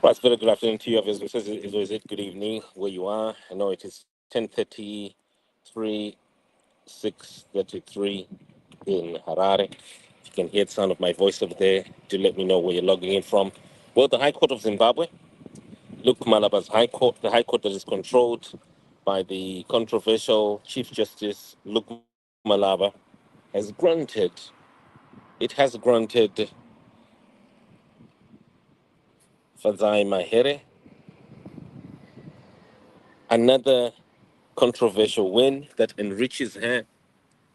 Right, very good afternoon to you. As it says, is it good evening where you are? I know it is 10:33, 6:33 in Harare. You can hear the sound of my voice over there. Do let me know where you're logging in from. Well, the High Court of Zimbabwe, look, Malaba's High Court, the High Court that is controlled by the controversial Chief Justice Luke Malaba, has granted, it has granted Fadzai Mahere another controversial win that enriches her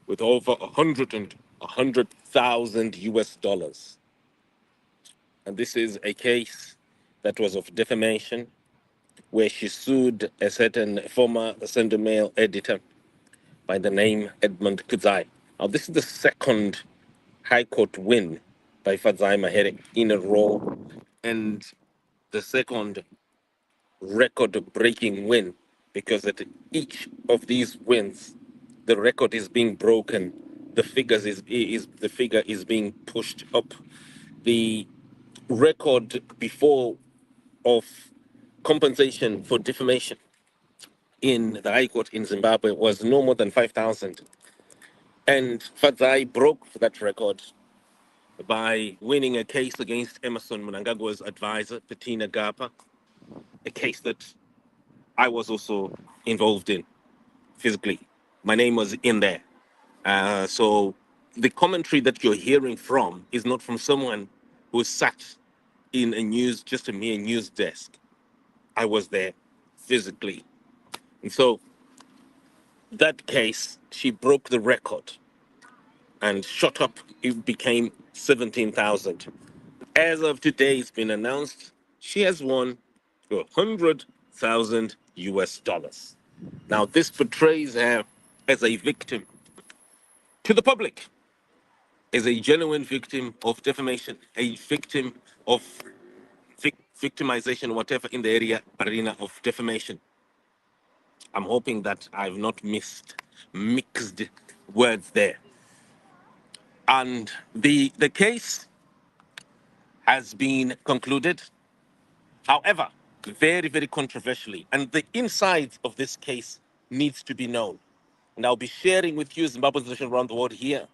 with over 100,000 US dollars. And this is a case that was of defamation, where she sued a certain former Sunday Mail editor by the name Edmund Kuzai. Now, this is the second High Court win by Fadzai Mahere in a row, and the second record-breaking win, because at each of these wins, the record is being broken. The figure is being pushed up. The record before of compensation for defamation in the High Court in Zimbabwe was no more than 5,000. And Fadzai broke that record by winning a case against Emerson Mnangagwa's advisor, Bettina Gapa, a case that I was also involved in physically. My name was in there. So the commentary that you're hearing from is not from someone who sat in just a mere news desk. I was there physically. And so that case, she broke the record and shot up, it became 17,000. As of today, it's been announced she has won 100,000 US dollars. Now, this portrays her as a victim to the public, as a genuine victim of defamation, a victim of victimization, whatever, in the arena of defamation. I'm hoping that I've not mixed words there. And the case has been concluded. However, very, very controversially, and the insides of this case needs to be known. And I'll be sharing with you Zimbabwe's position around the world here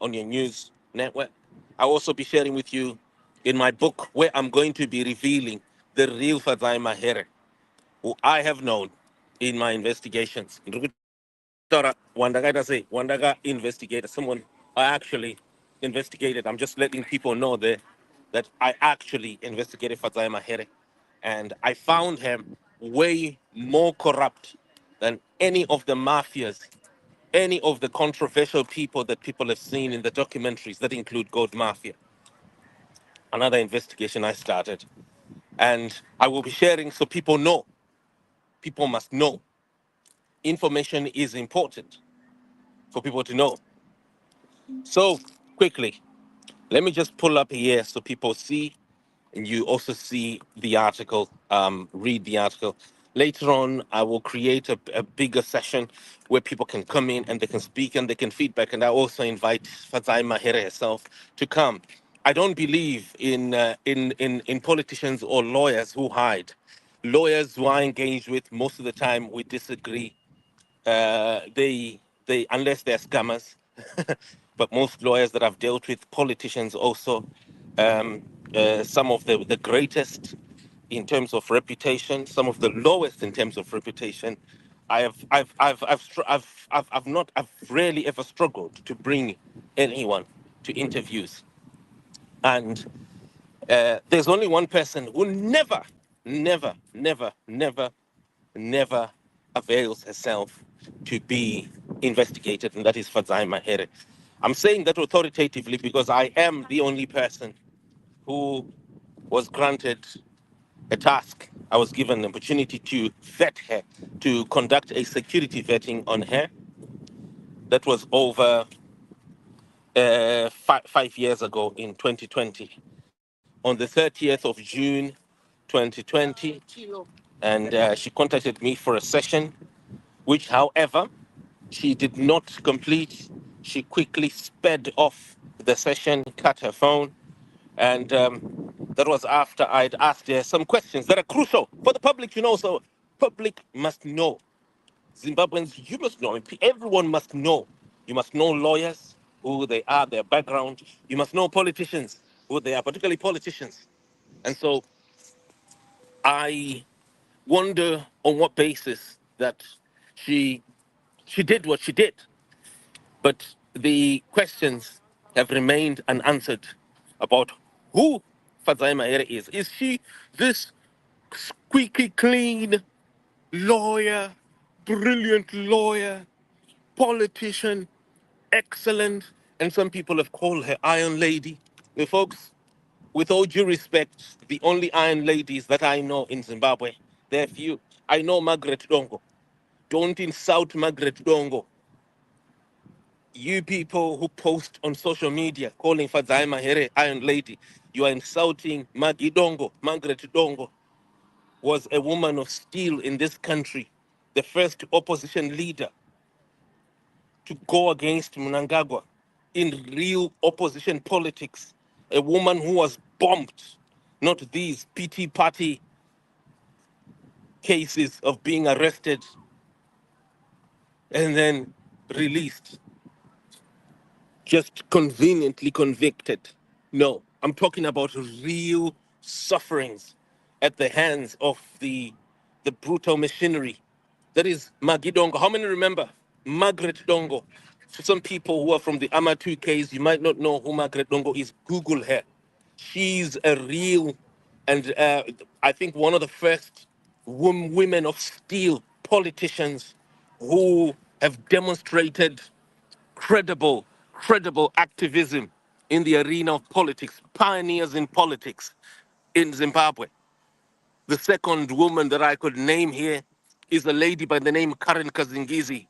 on your news network. I'll also be sharing with you in my book, where I'm going to be revealing the real Fadzai Mahere, who I have known in my investigations. Wandaga investigator, someone I actually investigated. I'm just letting people know that I actually investigated Fadzai Mahere, and I found him way more corrupt than any of the mafias, any of the controversial people that people have seen in the documentaries that include Gold Mafia. Another investigation I started, and I will be sharing so people know. People must know. Information is important for people to know. So quickly, let me just pull up here so people see, and you also see the article, read the article. Later on, I will create a bigger session where people can come in and they can speak and they can feedback. And I also invite Fadzai Mahere herself to come. I don't believe in politicians or lawyers who hide. Lawyers who I engage with, most of the time we disagree. They unless they're scammers, but most lawyers that I've dealt with, politicians also, some of the greatest in terms of reputation, some of the lowest in terms of reputation. I've rarely ever struggled to bring anyone to interviews, and there's only one person who never avails herself to be investigated, and that is Fadzai Mahere. I'm saying that authoritatively because I am the only person who was granted a task. I was given an opportunity to vet her, to conduct a security vetting on her. That was over 5 years ago in 2020. On the 30th of June 2020, and she contacted me for a session, which, however, she did not complete. She quickly sped off the session, cut her phone, and That was after I'd asked her some questions that are crucial for the public to know. So public must know. Zimbabweans, you must know. Everyone must know. You must know lawyers, who they are, their background. You must know politicians, who they are, particularly politicians. And so I wonder on what basis that she she did what she did. But the questions have remained unanswered about who Fadzai Mahere is. Is she this squeaky clean lawyer, brilliant lawyer, politician, excellent, and some people have called her Iron Lady? The folks, with all due respect, the only Iron Ladies that I know in Zimbabwe, there are few. I know Margaret Dongo. Don't insult Margaret Dongo. You people who post on social media calling Fadzai Mahere Iron Lady, you are insulting Maggie Dongo. Margaret Dongo was a woman of steel in this country, the first opposition leader to go against Mnangagwa in real opposition politics. A woman who was bombed, not these PT party cases of being arrested and then released, just conveniently convicted. No, I'm talking about real sufferings at the hands of the brutal machinery. That is Maggie Dongo. How many remember Margaret Dongo? For some people who are from the Amatu case, you might not know who Margaret Dongo is. Google her. She's a real, and I think one of the first women of steel politicians who have demonstrated credible activism in the arena of politics, pioneers in politics in Zimbabwe. The second woman that I could name here is a lady by the name Karen Kazingizi.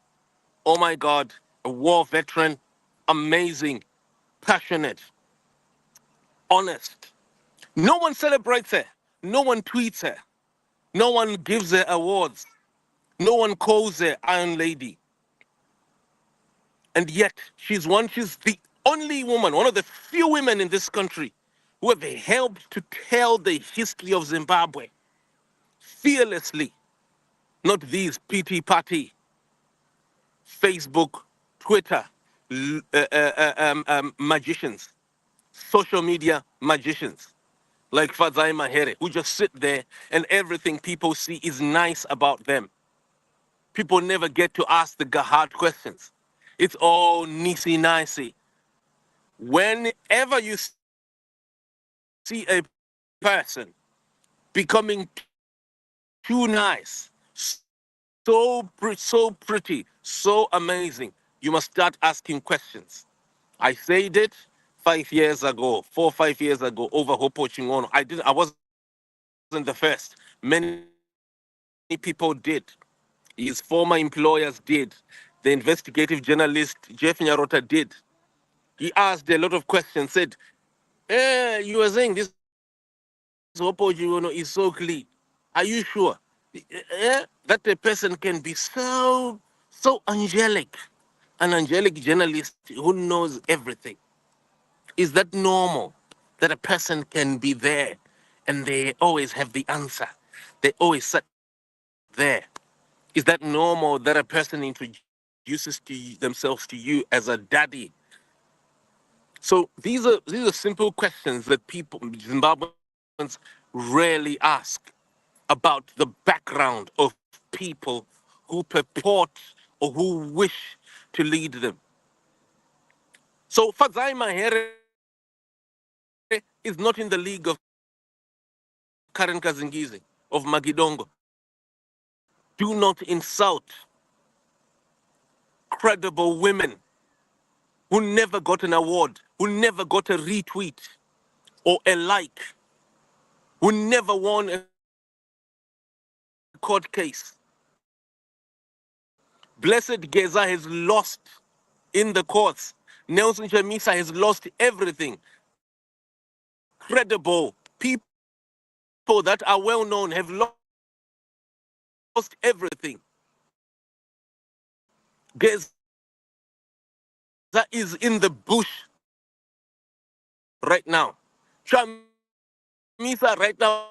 Oh my God, a war veteran, amazing, passionate, honest. No one celebrates her. No one tweets her. No one gives her awards. No one calls her Iron Lady. And yet, she's the only woman, one of the few women in this country who have helped to tell the history of Zimbabwe fearlessly, not these PT party, Facebook, Twitter, magicians, social media magicians like Fadzai Mahere, who just sit there and everything people see is nice about them. People never get to ask the hard questions. It's all nicey-nicey. Whenever you see a person becoming too nice, so pretty, so amazing, you must start asking questions. I said it 5 years ago, 4 or 5 years ago, over Hopo Chingono. I wasn't the first. Many people did. His former employers did. The investigative journalist Jeff Nyarota did. He asked a lot of questions, said, you were saying this Hopo Chingono is so clean. Are you sure? That a person can be so angelic, an angelic journalist who knows everything? Is that normal that a person can be there and they always have the answer? They always sit there. Is that normal that a person introduces themselves to you as a daddy? So these are simple questions that people, Zimbabweans, rarely ask about the background of people who purport or who wish to lead them. So Fadzai Mahere is not in the league of Karen Kazingizi, of Maggie Dongo. Do not insult credible women who never got an award, who never got a retweet or a like, who never won a court case. Blessed Geza has lost in the courts. Nelson Chamisa has lost everything. Credible people that are well known have lost everything. Geza is in the bush right now. Chamisa is in the bush right now. Chamisa right now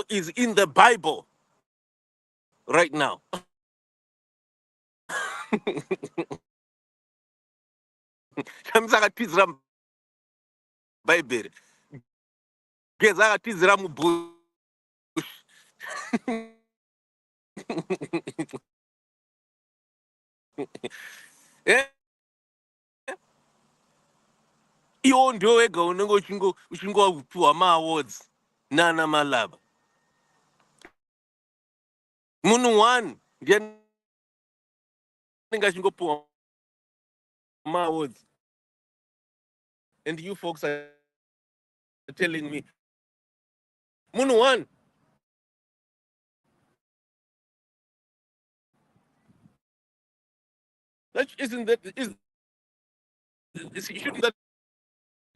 is in the Bible right now. Chamisa akatizira Bible. Geza akatizira mubush. Eh? Iwo ndio wega unenge uchingopiwa ma-awards nana Malaba. Munhu one ndiye anenge achingopiwa ma-awards. And you folks are telling me, Munhu one, that isn't that shouldn't that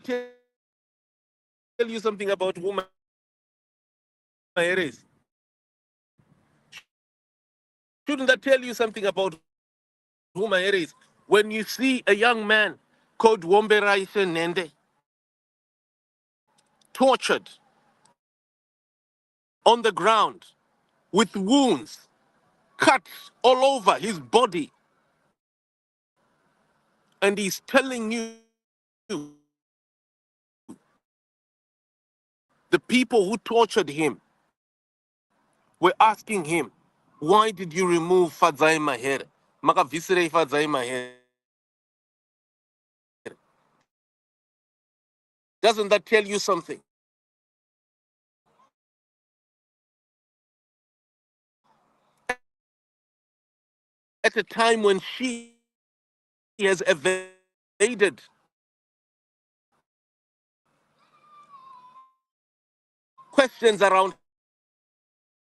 tell you something about who Mahere is? Shouldn't that tell you something about who Mahere is? When you see a young man called Womberaise Nende tortured on the ground with wounds, cuts all over his body, and he's telling you the people who tortured him were asking him, why did you remove Fadzai Mahere? Makavisire Fadzai Mahere. Doesn't that tell you something? At a time when she has evaded questions around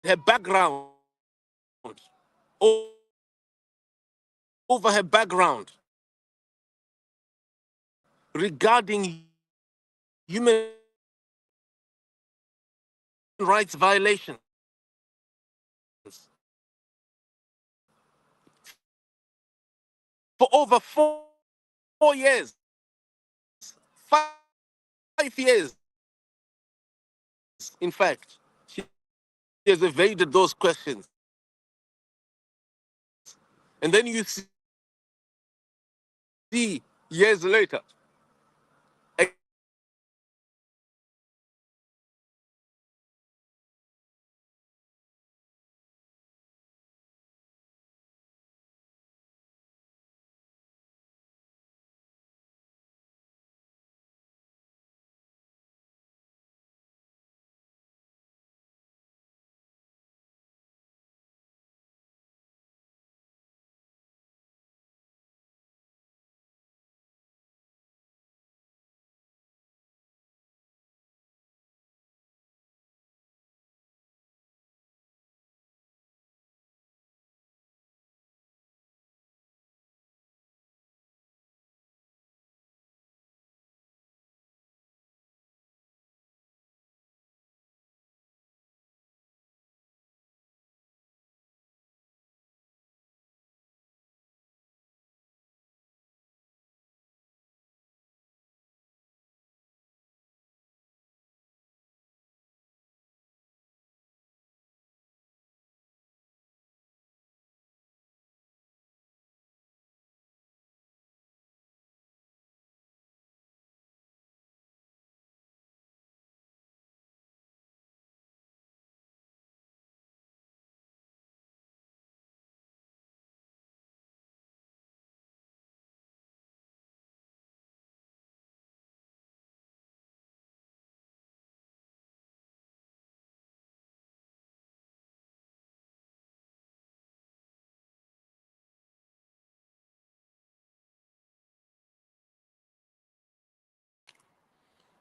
her background, over her background, regarding human rights violations for over 4 years, 5 years, in fact. She has evaded those questions. And then you see years later,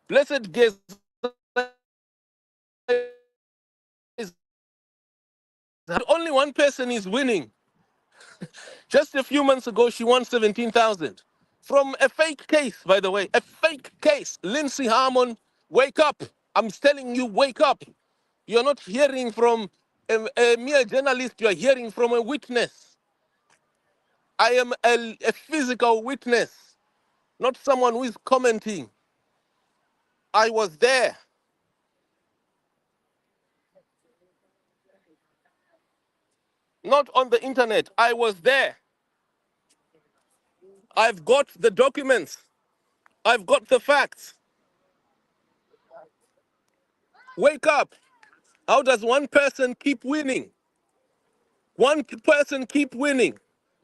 blessed guest, only one person is winning. Just a few months ago, she won 17,000 from a fake case, by the way, a fake case. Lindsay Harmon, wake up. I'm telling you, wake up. You're not hearing from a mere journalist, you're hearing from a witness. I am a physical witness, not someone who is commenting. I was there. not on the internet. I was there. I've got the documents. I've got the facts. Wake up. How does one person keep winning? One person keep winning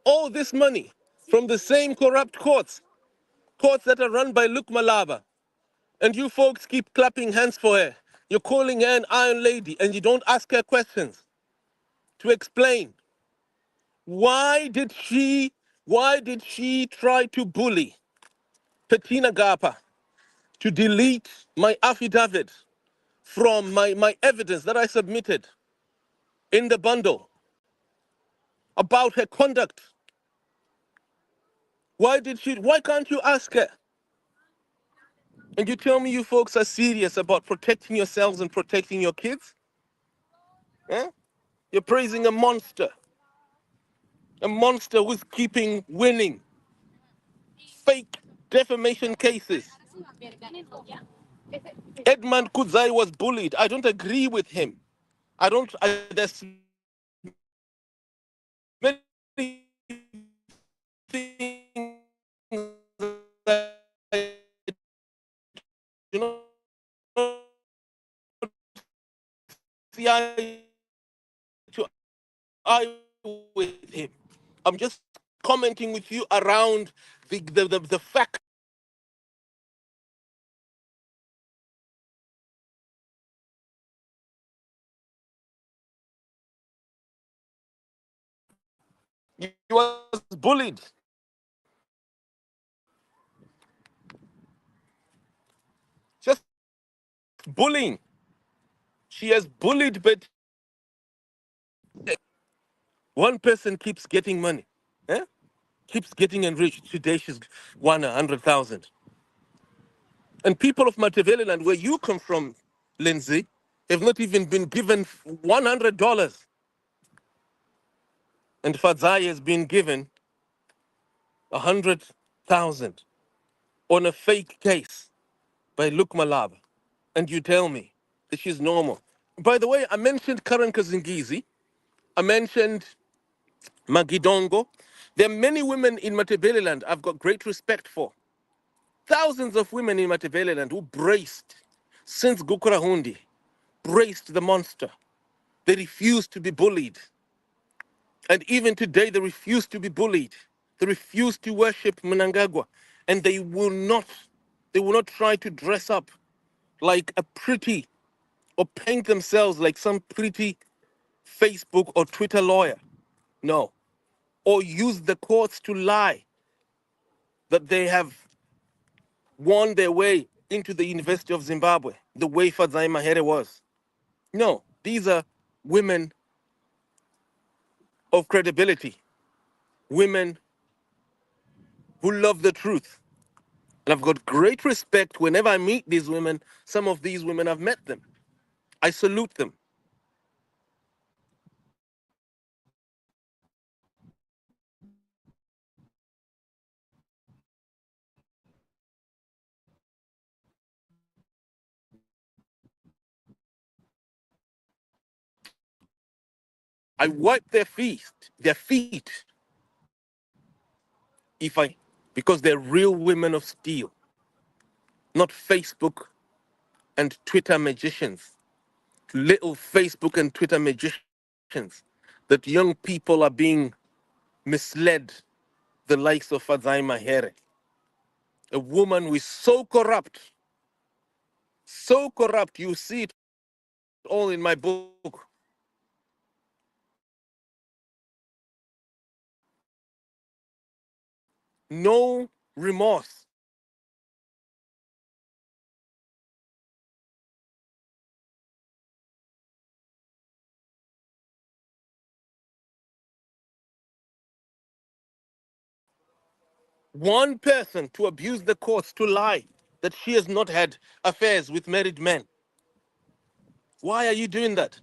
all this money from the same corrupt courts that are run by Luke Malaba. And you folks keep clapping hands for her. You're calling her an iron lady and you don't ask her questions to explain. Why did she try to bully Petina Gapa to delete my affidavit from my evidence that I submitted in the bundle about her conduct? Why can't you ask her? And you tell me you folks are serious about protecting yourselves and protecting your kids? Eh? You're praising a monster who's keeping winning fake defamation cases. Edmund Kudzai was bullied. I don't agree with him. There's many things I do not see eye to eye with him. I'm just commenting with you around the fact he was bullied. Just bullying. She has bullied, but one person keeps getting money. Eh? Keeps getting enriched. Today she's won 100,000. And people of Matabeleland, where you come from, Lindsay, have not even been given $100. And Fadzai has been given 100,000 on a fake case by Luke Malaba. And you tell me that she's normal. By the way, I mentioned Karen Kazingizi. I mentioned Magidongo. There are many women in Matabeleland I've got great respect for. Thousands of women in Matabeleland who braced since Gukurahundi, braced the monster. They refused to be bullied. And even today, they refuse to be bullied. They refuse to worship Mnangagwa. And they will not try to dress up like a pretty or paint themselves like some pretty Facebook or Twitter lawyer. No. Or use the courts to lie that they have won their way into the University of Zimbabwe, the way Fadzai Mahere was. No, these are women of credibility, women who love the truth. And I've got great respect whenever I meet these women. Some of these women, I've met them. I salute them. I wipe their feet, if I, because they're real women of steel, not Facebook and Twitter magicians, little Facebook and Twitter magicians, that young people are being misled, the likes of Fadzai Mahere, a woman who is so corrupt, you see it all in my book. No remorse. One person to abuse the courts, to lie that she has not had affairs with married men. Why are you doing that?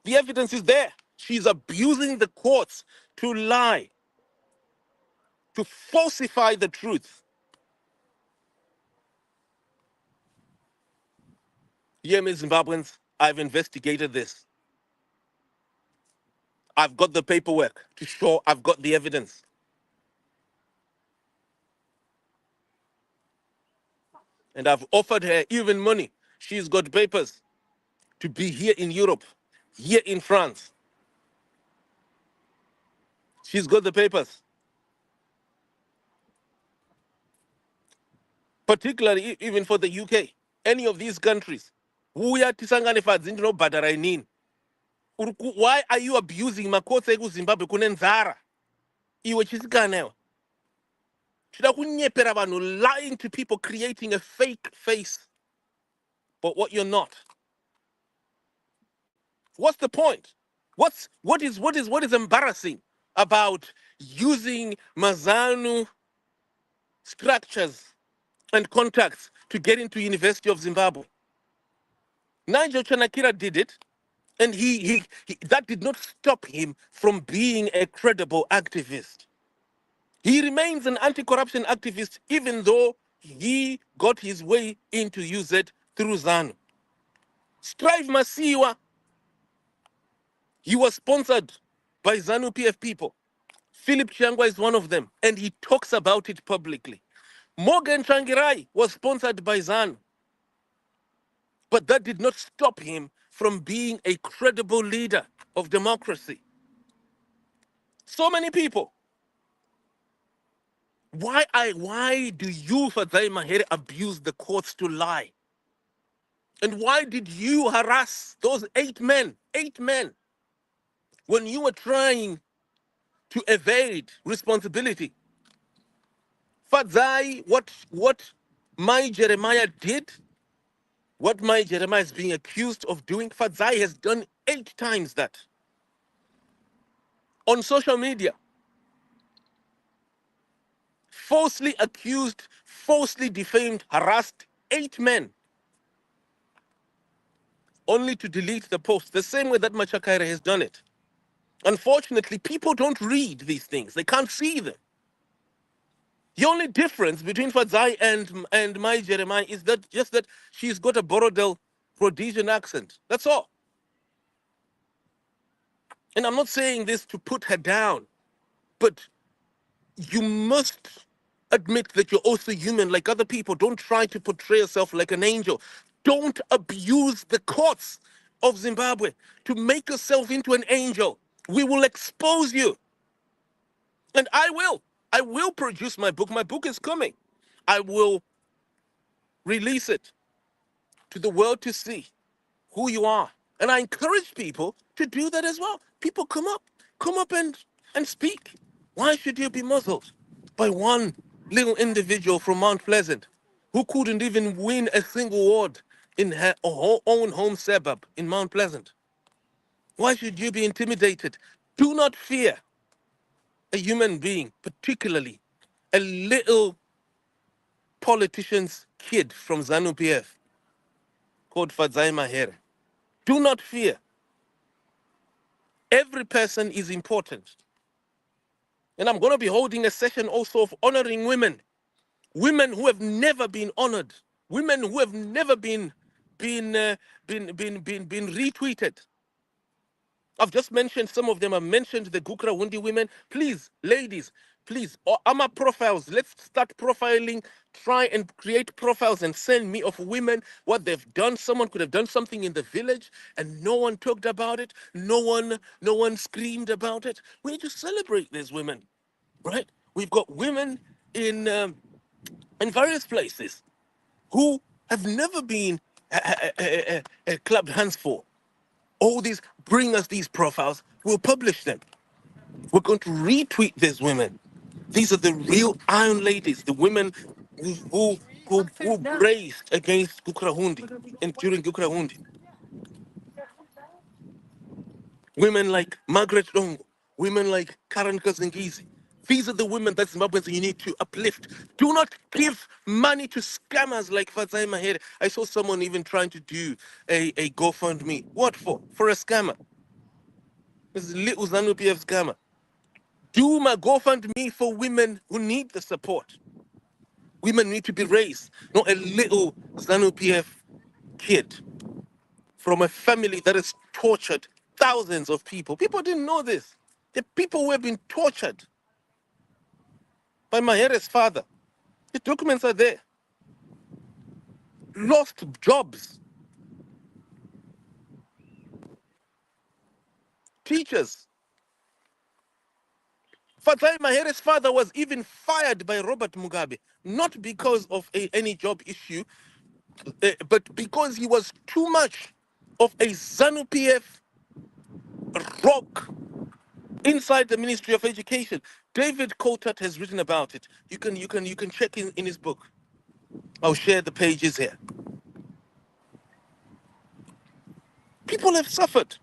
The evidence is there. She's abusing the courts to lie, to falsify the truth. Hear me, Zimbabweans, I've investigated this. I've got the paperwork to show I've got the evidence. And I've offered her even money. She's got papers to be here in Europe, here in France. She's got the papers. Particularly even for the UK, any of these countries. Why are you abusing makotsi ekuzimbabwe kune nzara? Iwe chisikana. Tinoda kunyepera vanhu, lying to people, creating a fake face. But what you're not. What's the point? What is embarrassing about using Mazanu structures and contacts to get into University of Zimbabwe? Nigel Chanakira did it, and he that did not stop him from being a credible activist. He remains an anti-corruption activist, even though he got his way into UZ through ZANU. Strive Masiwa, he was sponsored by ZANU PF people. Philip Chiangwa is one of them, and he talks about it publicly. Morgan Changirai was sponsored by ZANU, but that did not stop him from being a credible leader of democracy. So many people. Why do you, Geza Mahere, abuse the courts to lie? And why did you harass those 8 men, when you were trying to evade responsibility? Fadzai, what my Jeremiah did, what my Jeremiah is being accused of doing, Fadzai has done 8 times that. On social media, falsely accused, falsely defamed, harassed 8 men, only to delete the post, the same way that Machakaira has done it. Unfortunately, people don't read these things. They can't see them. The only difference between Fadzai and my Jeremiah is that just that she's got a Borodel Rhodesian accent. That's all. And I'm not saying this to put her down, but you must admit that you're also human like other people. Don't try to portray yourself like an angel. Don't abuse the courts of Zimbabwe to make yourself into an angel. We will expose you. And I will. I will produce my book. My book is coming. I will release it to the world to see who you are. And I encourage people to do that as well. People come up and speak. Why should you be muzzled by one little individual from Mount Pleasant who couldn't even win a single ward in her own home suburb in Mount Pleasant? Why should you be intimidated? Do not fear a human being, particularly a little politician's kid from ZANU PF called Geza Mahere. Do not fear. Every person is important. And I'm going to be holding a session also of honoring women. Women who have never been honored. Women who have never been retweeted. I've just mentioned some of them. I've mentioned the Gukra Wundi women. Please, ladies, please, AMA profiles. Let's start profiling. Try and create profiles and send me of women, what they've done. Someone could have done something in the village and no one talked about it. No one screamed about it. We need to celebrate these women, right? We've got women in various places who have never been clapped hands for. All these, bring us these profiles, we'll publish them. We're going to retweet these women. These are the real Iron Ladies, the women who raised against Gukrahundi and during Gukrahundi. Women like Margaret Dongo, women like Karen Kazingizi. These are the women that Zimbabweans you need to uplift. Do not give money to scammers like Geza Mahere. I saw someone even trying to do a GoFundMe. What for? For a scammer. This is little ZANU PF scammer. Do my GoFundMe for women who need the support. Women need to be raised, not a little ZANU PF kid from a family that is tortured thousands of people. People didn't know this. The people were being tortured by Mahere's father. The documents are there. Lost jobs. Teachers. Fatai Mahere's father was even fired by Robert Mugabe, not because of any job issue, but because he was too much of a ZANU-PF rock inside the Ministry of Education. David Coulthard has written about it. You can check in his book. I'll share the pages here. People have suffered.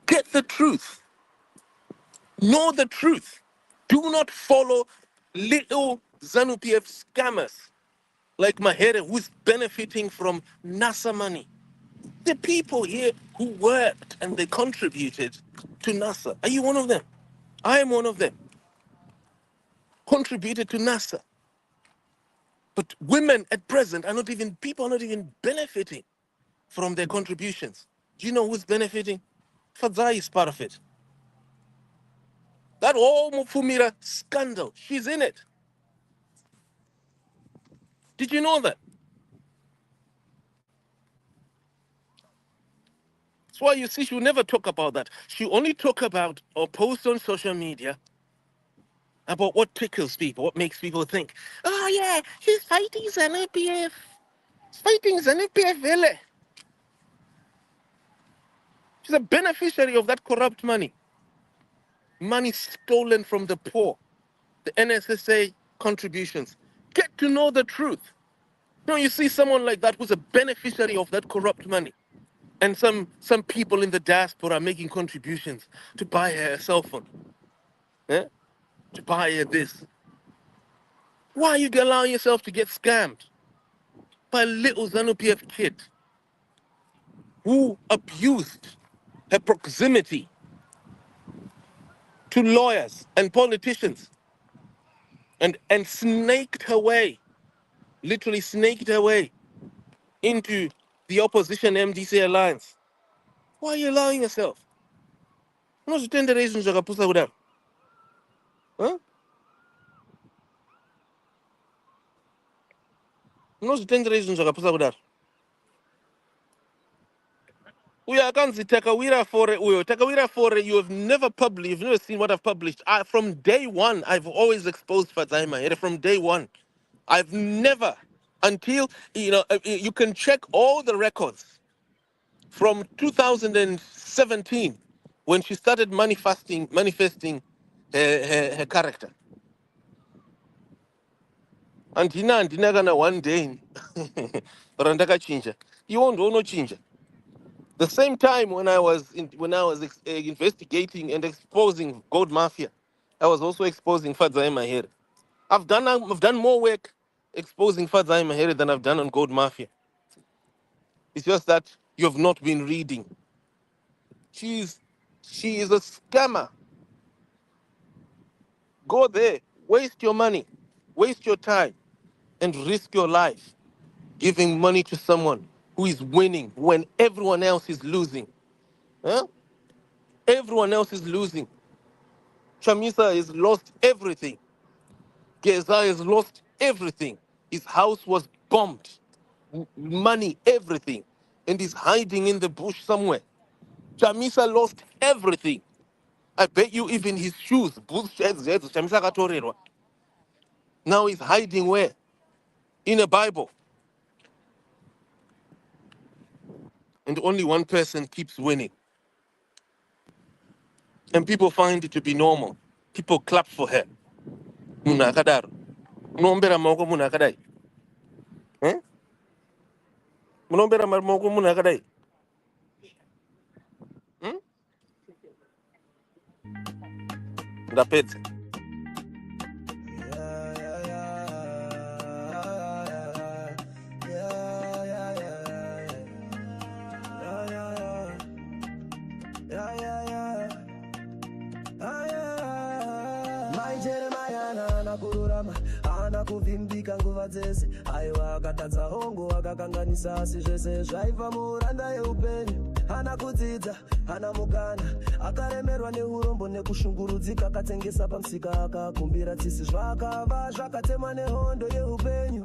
Get the truth. Know the truth. Do not follow little ZANU-PF scammers like Mahere, who's benefiting from NASA money. The people here who worked and they contributed to NASA. Are you one of them? I am one of them. Contributed to NASA. But women at present people are not even benefiting from their contributions. Do you know who's benefiting? Fadzai is part of it. That whole Mufumira scandal, she's in it. Did you know that? That's why you see she'll never talk about that. She'll only talk about or post on social media about what tickles people, what makes people think, oh yeah, she's fighting ZANU-PF. She's fighting ZANU-PF, really. She's a beneficiary of that corrupt money. Money stolen from the poor. The NSSA contributions. Get to know the truth. No, you see someone like that who's a beneficiary of that corrupt money. And some people in the diaspora are making contributions to buy her a cell phone. Eh? To buy her this. Why are you allowing yourself to get scammed by a little ZANU-PF kid who abused her proximity to lawyers and politicians and snaked her way, literally snaked her way into the opposition MDC alliance? Why are you allowing yourself? Unozvitendera izvi zvakapusa kudaro? Huh? Unozvitendera izvi zvakapusa kudaro? Uyo akanzi Takawira Fore uyo. Takawira Fore, you have never published, you've never seen what I've published. From day one, I've always exposed Fadzai Mahere. From day one. I've never, until, you can check all the records from 2017, when she started manifesting her character. Andina kana one day, randakachinja. You won't know chinja. The same time when I was investigating and exposing gold mafia, I was also exposing Fadzai Mahere. I've done more work exposing Fadzai Mahere than I've done on gold mafia. It's just that you have not been reading. She is a scammer. Go there, waste your money, waste your time, and risk your life giving money to someone who is winning when everyone else is losing. Huh? Everyone else is losing. Chamisa has lost everything. Geza has lost everything. His house was bombed. Money, everything. And he's hiding in the bush somewhere. Chamisa lost everything. I bet you even his shoes, boots, shirts, Chamisa akatorerwa. Now he's hiding where? In a Bible. And only one person keeps winning. And people find it to be normal. People clap for her. Munhu akadaro. Munombera maoko munhu akadai. Eh? Munombera maoko munhu akadai. Hmm? Ndapedza. kuvimbika nguva dzese aiwa akatadza hongo akakanganisa asi zvese zvaibva muranda yeupenyu hana kudzidza hana mukana akaremerwa neurombo nekushungurudzika akatengesa pamusika akakumbira tsisi zvakava zvakatemwa nehondo yeupenyu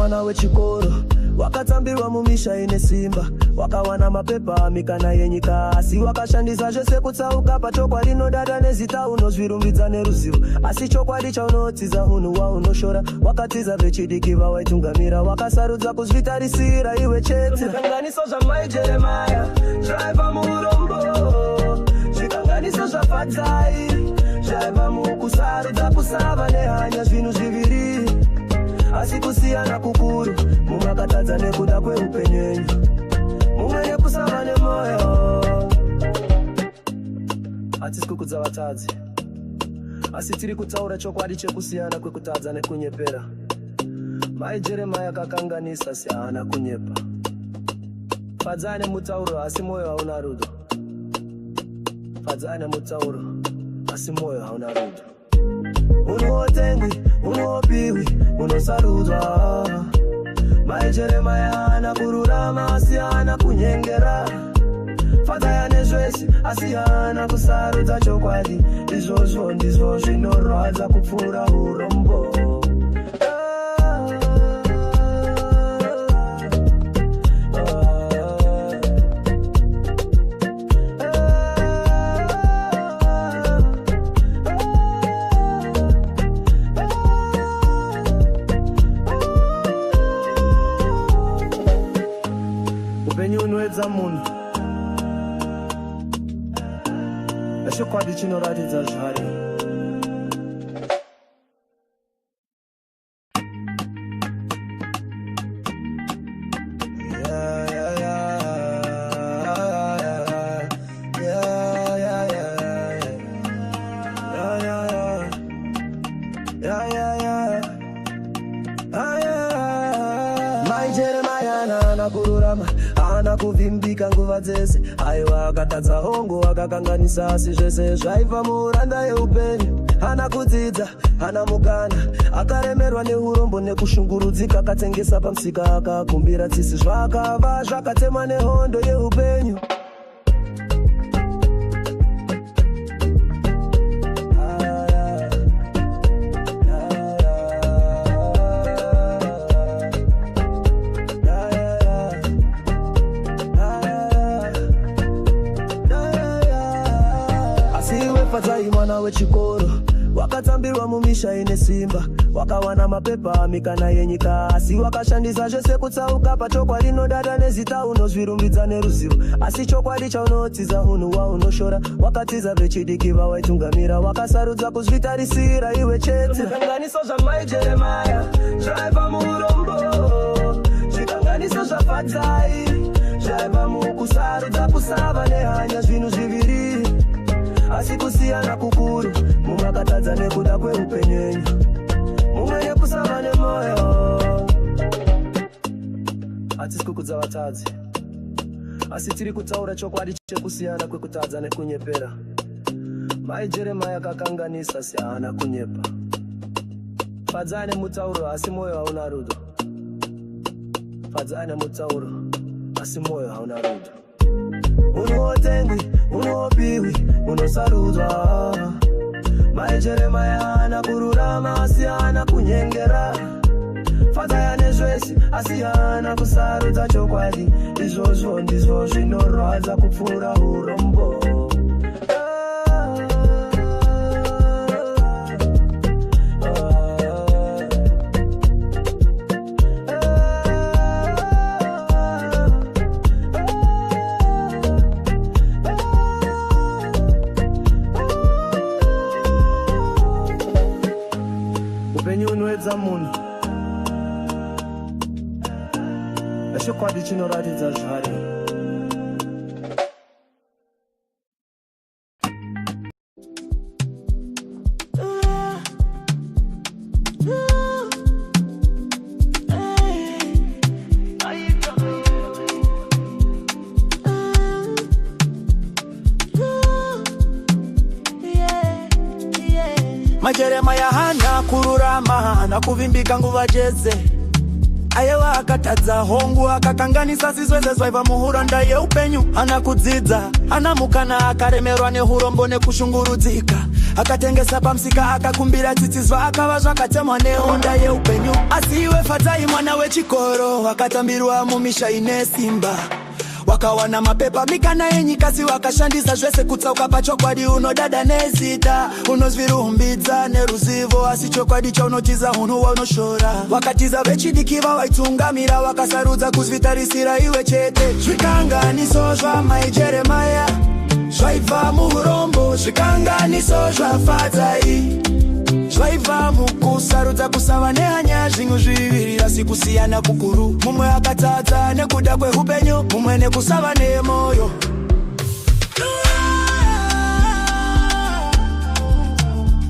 mwana wechikoro wakatambirwa mumisha ine simba wakawana mapepa mikana yenyika asi wakashandisa zvese kutsauka pachokwadi inodada nezita unozvirumbidza neruzivo asi chokwadi chaunotiza unhu waunoshora wakatiza vechidiki vawaitungamira wakasarudza kuzvitarisira iwe chete zvikanganiso zvamai jeremaya zvaibva muurombo zvikanganiso zvafadzai zvaibva mukusarudza kusava nehanya zvinhu zviviri asi kusiyana kukuru mumwe akatadza nekuda kweupenyu mumwe nekusava nemoyo hatisi kukudza vatadzi asi tiri kutaura chokwadi chekusiyana kwekutadza nekunyepera mai jeremaya akakanganisa asi haana kunyepa fadzai nemutauro asi moyo hauna rudo fadzai nemutauro asi moyo hauna rudo unootengwi unopiwi unosarudzwa mai jeremaya hana kururama asi hana kunyengera fadzaya nezvese asi hana kusarudza chokwadi izvozvo ndizvo zvinorwadza kupfuura urombo munhu chokwadi chinoratidza zvare kuvimbika nguva dzese aiwa akatadza hongo akakanganisa asi zvese zvaibva muranda yeupenyu hana kudzidza hana mukana akaremerwa neurombo nekushungurudzika akatengesa pamusika akakumbira tsisi zvakava zvakatemwa nehondo yeupenyu mwana wechikoro wakatambirwa mumisha ine simba wakawana mapepa mikana yenyika asi wakashandisa zvese kutsauka pachokwadi inodada nezita unozvirumbidza neruzivo asi chokwadi chaunotiza unhu waunoshora wakatiza vechidiki vawaitungamira wakasarudza kuzvitarisira iwe chete zvikanganiso zvamai jeremaya zvaibva muurombo zvikanganiso zvafadzai zvaibva mukusarudza kusava nehanya zvinhu zviviri asi kusiyana kukuru mumwe akatadza nekuda kweupenyu mumwe nekusava nemoyo hatisi kukudza vatadzi asi tiri kutaura chokwadi chekusiyana kwekutadza nekunyepera mai jeremaya akakanganisa asi haana kunyepa fadzai nemutauro asi moyo hauna rudo fadzai nemutauro asi moyo hauna rudo unootengwi unopiwi unosarudzwa mai jeremaya hana kururama asi hana kunyengera fadzaya nezvese asi hana kusarudza chokwadi izvozvo ndizvo zvinorwadza kupfuura urombo munhu chokwadi chinoratidza zvare Majeremaya hana kururama na kuvimbika nguva jeze. Ayewa akatadza hongu akakanganisa sizweze zwaiva muhuro ndaye upenyu. Anakudzidza, anamukana akaremerwa nehurombo nekushungurudzika. Akatengesa pamsika akakumbira tsitsizva akava zvakatemwa nehonda yeupenyu. Asi iwe Fatai mwana wechikoro wakatambirwa mumisha ine simba. Wakawana mapepa mikana yenyikasi wakashandisa zvese kutsauka pachokwadi. Unodada nezita unozvirumbidza neruzivo, asi chokwadi chaunotiza hunhu waunoshora. Wakatiza vechidikiva waitungamira wakasarudza kuzvitarisira iwe chete. Zvikanganiso zvamaijeremaya zvaibva muhurombo, zvikanganiso zvaFatai zvaibva mukusarudza kusava nehanya. Zvinhu zviviri asi kusiyana kukuru. Mumwe akatadza nekuda kwehupenyu, mumwe nekusava nemoyo.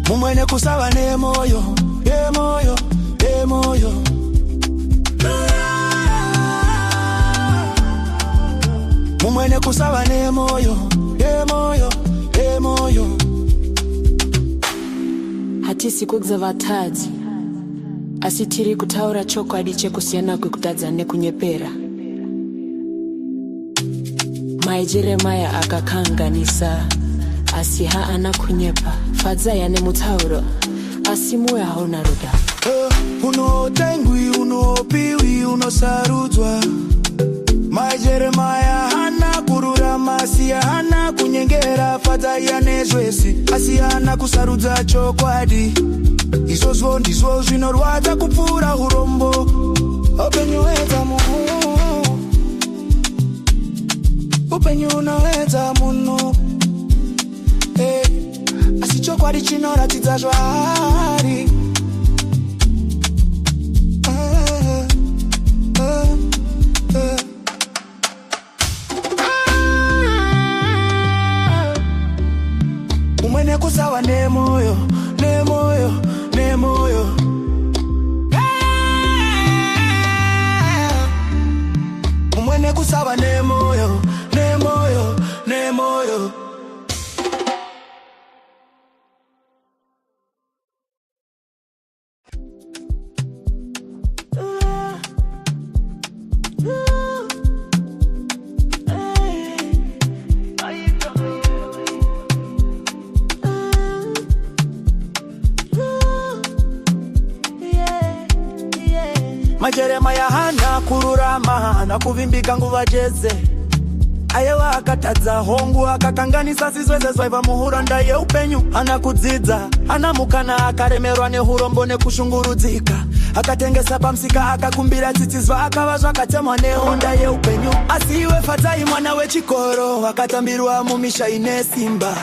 Mumwe nekusava nemoyo, yemoyo, yemoyo. Mumwe nekusava nemoyo, yemoyo, yemoyo. Hatisi kugza vatadzi, asi tiri kutaura chokwadi chekusiyana kwekutadza nekunyepera. Majeremaya akakanganisa, asi haana kunyepa. Fadzai ane mutauro, asi moyo hauna ruda. Unotengwi, unopiwi, unosarudzwa. Majeremaya hana kururama, asi hana kunyengera. Fatai ane zvese, asi hana kusarudza chokwadi. Izvozvo ndizvo zvinorwadza kupfuura hurombo. Upenyu hwedza munhu, upenyu hunoedza munhu. Asi chokwadi chinoratidza zvaari. Mumwe nekusava nemoyo, nemoyo, nemoyo. Mumwe nekusava nemoyo, nemoyo, nemoyo. Majeremaya hana kururama na kuvimbika nguva jeze. Ayewa akatadza hongu akakanganisa sizweze zvaiva muhuro ndaye upenyu. Anakudzidza, anamukana akaremerwa nehurombo nekushungurudzika. Akatengesa pamsika akakumbira tsitsizva akava zvakatemwa nehonda yeupenyu. Asi iwe Fatai mwana wechikoro wakatambirwa mumisha ine simba.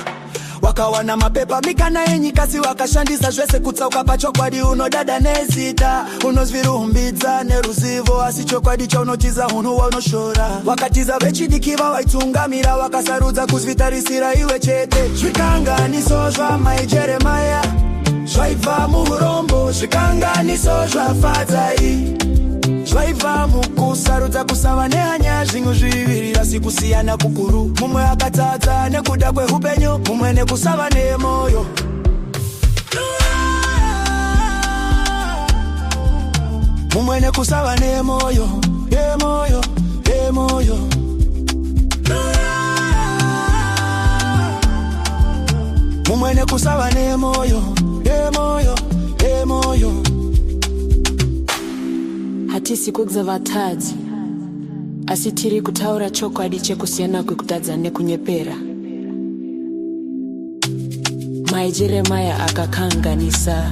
Wakawana mapepa mikana yenyikasi wakashandisa zvese kutsauka pachokwadi. Unodada nezita unozvirumbidza neruzivo, asi chokwadi chaunotiza hunhu waunoshora. Wakatiza vechidikiva waitungamira wakasarudza kuzvitarisira iwe chete. Zvikanganiso zvamaijeremaya zvaibva muhurombo, zvikanganiso zvaFatai zvaibva mukusarudza kusava nehanya. Zvinhu zviviri asi kusiyana kukuru. Mumwe akatadza nekuda kwehupenyu, mumwe nekusava nemoyo. Mumwe nekusava nemoyo, yemoyo, yemoyo. Mumwe nekusava nemoyo, yemoyo, yemoyo. Hatisi kugza vatadzi, asi tiri kutaura chokwadi chekusiyana kwekutadza nekunyepera. Majeremaya akakanganisa,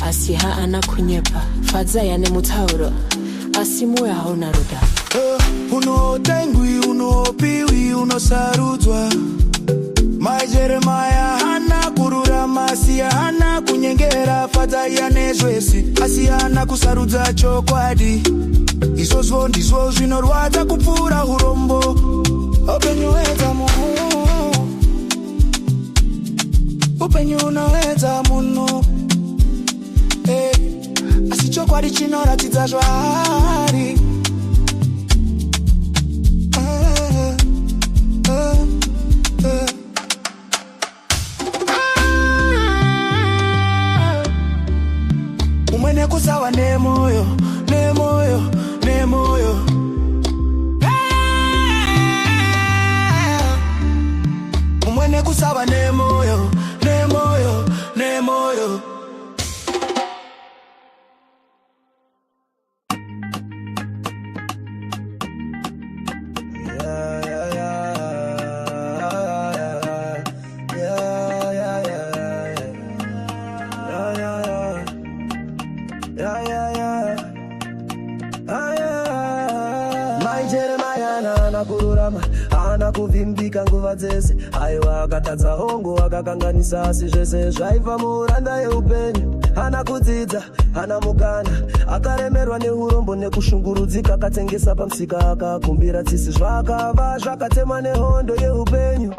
asi haana kunyepa. Fadzai ane mutauro, asi moyo hauna ruda. Unotengwi, unopiwi, unosarudzwa. Majeremaya hana kururama, asi hana kunyengera. Fatai ane zvese, asi hana kusarudza chokwadi. Izvozvo ndizvo zvinorwadza kupfuura hurombo. Upenyu hwedza munhu, upenyu hunoedza munhu. Asi chokwadi chinoratidza zvaari. kusawa nemoyo, nemoyo, nemoyo. Umwene kusawa nemoyo, nemoyo, nemoyo. Kuvimbika nguva dzese aiwa akatadza hongo akakanganisa asi zvese zvaiva muuranda yeupenyu. Hana kudzidza hana mukana akaremerwa neurombo nekushungurudzika akatengesa pamusika akakumbira tsisi zvakava zvakatemwa nehondo yeupenyu.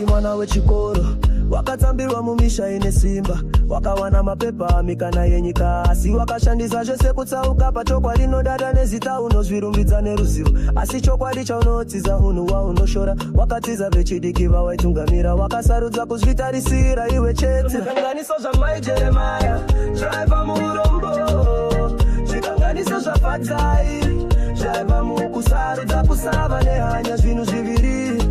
Mwana wechikoro wakatambirwa mumisha ine simba wakawana mapepa amikana yenyika asi wakashandisa zvese kutsauka pachokwadi nodada nezita unozvirumbidza neruzivo asi chokwadi chaunotiza unhu waunoshora wakatiza vechidiki vawaitungamira wakasarudza kuzvitarisira iwe chete. Zvikanganiso zvamai Jeremiah zvaiva muurombo, zvikanganiso zvafatai zvaiva mukusarudza kusava nehanya zvinhu zviviri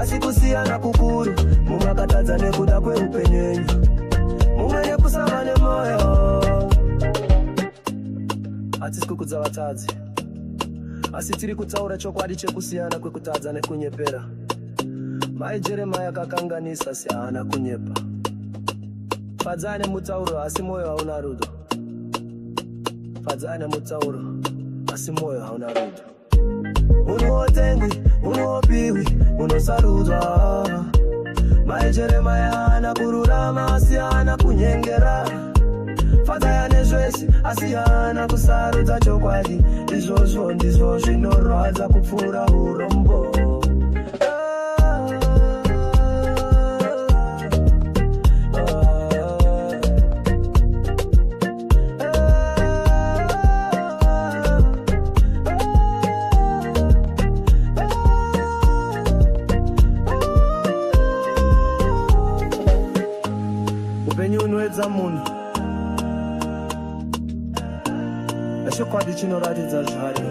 asi kusiyana kukuru mumwe akatadza nekuda kweupenyu mumwe nekusava nemoyo. Hatisi kukudza vatadzi asi tiri kutaura chokwadi chekusiyana kwekutadza nekunyepera. Mai Jeremiah akakanganisa asi haana kunyepa. Fadzai nemutauro asi moyo hauna rudo. Fadzai nemutauro asi moyo hauna rudo. Unotengwi, unopiwi, unosarudzwa. Mai Jeremiah hana kururama asi hana kunyengera. Fadzai nezvese asi hana kusarudza chokwadi. Izvozvo ndizvo zvinorwadza kupfuura urombo. Munhu chokwadi chinoratidza zvare.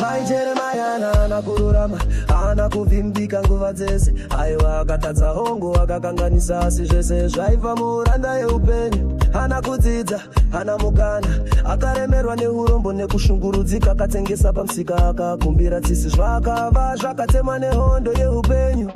Mai Jeremiah hana kururama hana kuvimbika nguva dzese aiwa akatadza hongo akakanganisa asi zvese zvaiva muuranda yeupenyu. Hana kudzidza hana mukana akaremerwa neurombo nekushungurudzika akatengesa pamusika akakumbira tsisi zvakava zvakatemwa nehondo yeupenyu.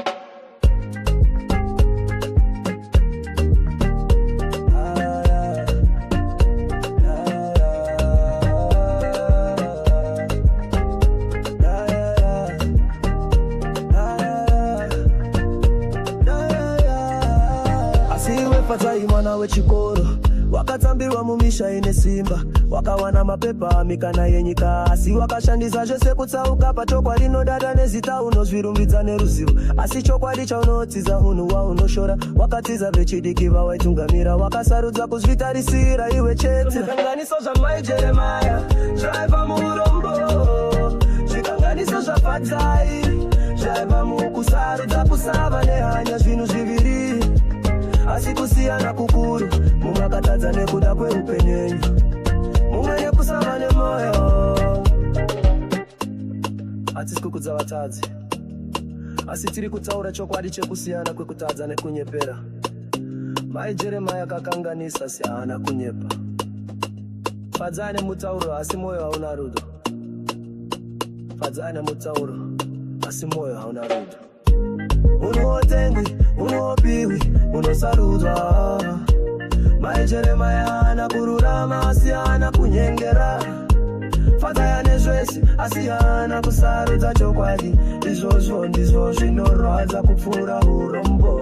Mwana wechikoro wakatambirwa mumisha ine simba wakawana mapepa amikana yenyika asi wakashandisa zvese kutsauka pachokwadi nodada nezita unozvirumbidza neruzivo asi chokwadi chaunotiza unhu waunoshora wakatiza vechidiki vawaitungamira wakasarudza kuzvitarisira iwe chete. Zvikanganiso zvamai Jeremiah zvaiva muurombo, zvikanganiso zvafatai zvaiva mukusarudza kusava nehanya zvinhu zviviri asi kusiyana kukuru mumwe akatadza nekuda kweupenyu mumwe nekusava nemoyo. Hatisi kukudza vatadzi asi tiri kutaura chokwadi chekusiyana kwekutadza nekunyepera. Mai Jeremiah akakanganisa asi haana kunyepa. Fadzai nemutauro asi moyo hauna rudo. Fadzai nemutauro asi moyo hauna rudo. Unotengwi, unopiwi, unosarudzwa. Mai Jeremiah hana kururama asi hana kunyengera. Fadzai nezvese wese asi haana kusarudza chokwadi. Izvozvo ndizvo zvinorwadza kupfuura urombo.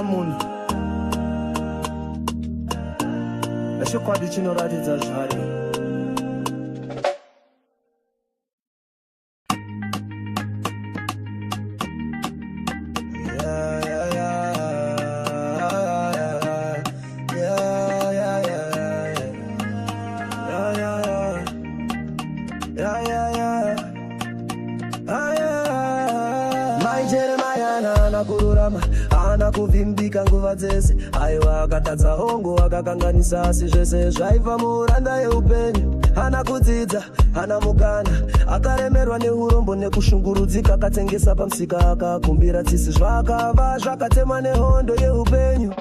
Munhu chokwadi chinoratidza zvaro. Kuvimbika nguva dzese, aiwa akatadza hongo akakanganisa asi zvese zvaiva muranda yeupenyu. Hana kudzidza, hana mukana, akaremerwa neurombo nekushungurudzika, akatengesa pamusika akakumbira tsisi zvakava zvakatemwa nehondo yeupenyu.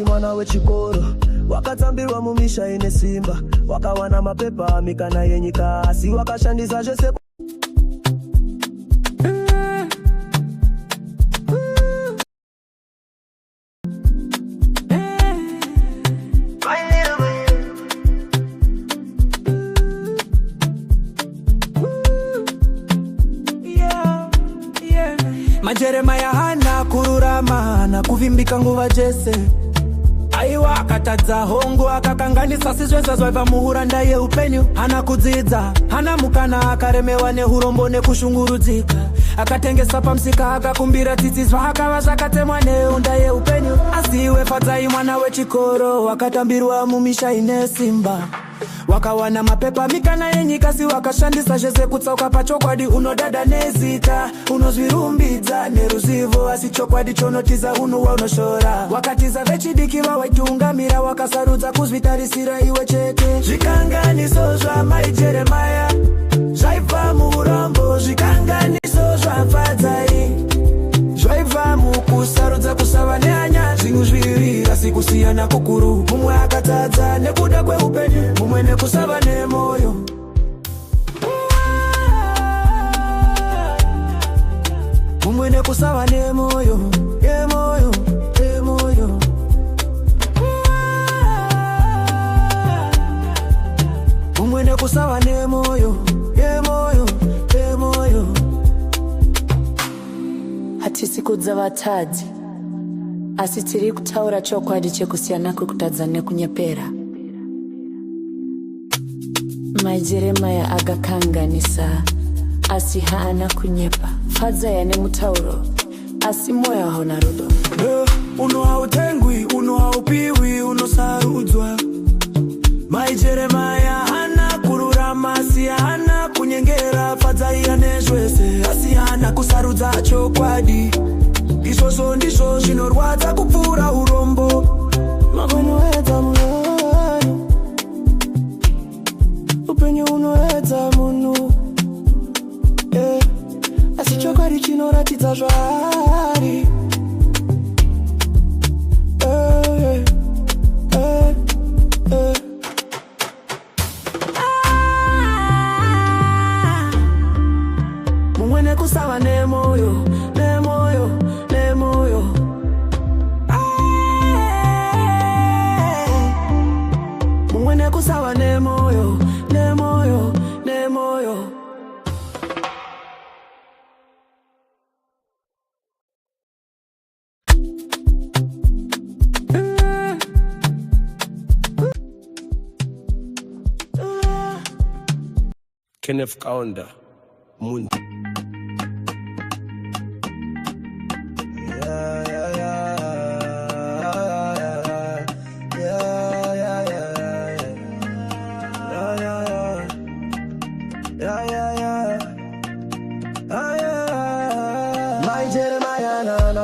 Mwana wechikoro wakatambirwa mumisha ine simba, wakawana mapepa mikana yenyika asi wakashandisa zvese. Majeremaya hana kururama na kuvimbika nguva dzese, aiwa akatadza hongo akakanganisa asi zvese zvaiva muhuranda yeupenyu. Hana kudzidza, hana mukana, akaremewa neurombo nekushungurudzika, akatengesa pamusika akakumbira tsitsi zvakava zvakatemwa nehondo yeupenyu. Asi iwe fadzai mwana wechikoro wakatambirwa mumisha ine simba, wakawana mapepa mikana yenyika si wakashandisa zvese kutsauka pachokwadi. Unodada nezita, unozvirumbidza neruzivo asi chokwadi chonotiza unuwa unoshora. Wakatiza vechidiki vawaitungamira, wakasarudza kuzvitarisira iwe chete. Zvikanganiso zvamai Jeremaya zvaibva muurombo, zvikanganiso zvafadzai zvaibva mukusarudza kusava nehanya. Zvinhu zviviri asi kusiyana kukuru, mumwe akatadza nekuda kweupenyu, mumwe nekusava nemoyo. Mumwe nekusava nemoyo, yemoyo, yemoyo. Mumwe nekusava nemoyo, yemoyo, yemoyo. Hatisi kudza vatadzi, asi tiri kutaura chokwadi chekusiyana kwekutadza nekunyepera. Majeremaya akakanganisa asi haana kunyepa, fadzai nemutauro asi moyo hauna rudo. Uno hautengwi, uno haupiwi, unosarudzwa. Majeremaya hana kururama asi hana kunyengera, fadzai nezvese asi hana kusarudza chokwadi. Izvozvo ndizvo zvinorwadza kupfuura urombo. Magonoedza munhu, upenyu unoedza munhu, asi chokwadi chinoratidza zvari. Mumwe nekusava nemoyo, nemoyo, nemoyo. Mumwe nekusava nemoyo, nemoyo, nemoyo. Kenneth Kaunda Mun.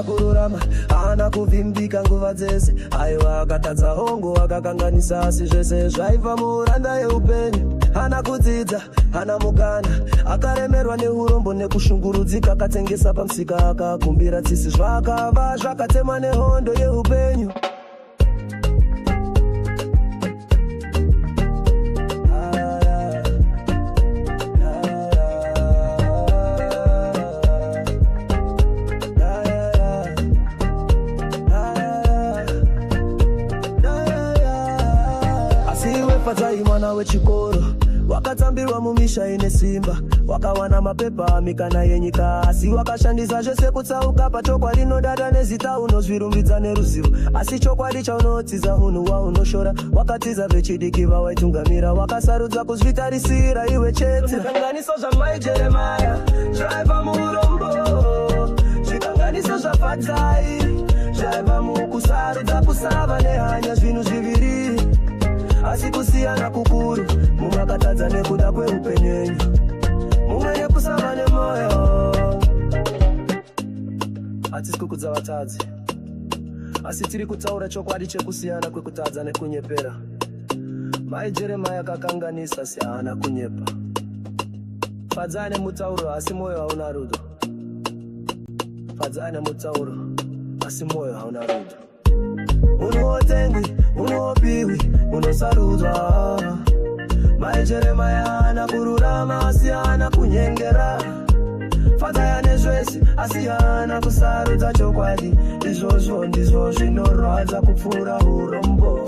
haana kururama, haana kuvimbika nguva dzese. Aiwa akatadza hongo akakanganisa, asi zvese zvaibva muhuranda yeupenyu. Haana kudzidza, haana mukana, akaremerwa neurombo nekushungurudzika, akatengesa pamusika, akakumbira tsitsi, zvakava zvakatemwa nehondo yeupenyu. Fadzai mwana wechikoro, wakatambirwa mumisha ine simba, wakawana mapepa mikana yenyika, asi wakashandisa zvese kutsauka pachokwadi nodada nezita unozvirumbidza neruzivo, asi chokwadi chaunotiza unhu waunoshora, wakatiza vechidiki vawaitungamira, wakasarudza kuzvitarisira iwe chete. Zvikanganiso zvamai Jeremiah zvaiva muurombo, zvikanganiso zvafadzai zvaiva mukusarudza kusava nehanya, zvinhu zviviri asi kusiyana kukuru, mumwe akatadza nekuda kweupenyu, mumwe nekusava nemoyo. Hatisi kukudza vatadzi, asi tiri kutaura chokwadi chekusiyana kwekutadza nekunyepera. Mai Jeremiah akakanganisa, asi haana kunyepa. Fadzai nemutauro, asi moyo hauna rudo. Fadzai nemutauro, asi moyo hauna rudo. Unotengwi, unopiwi, unosarudzwa. Mai Jeremiah haana kururama, asi haana kunyengera. Fadzai nezvese, asi haana kusarudza chokwadi. Izvozvo ndizvo zvinorwadza kupfuura urombo.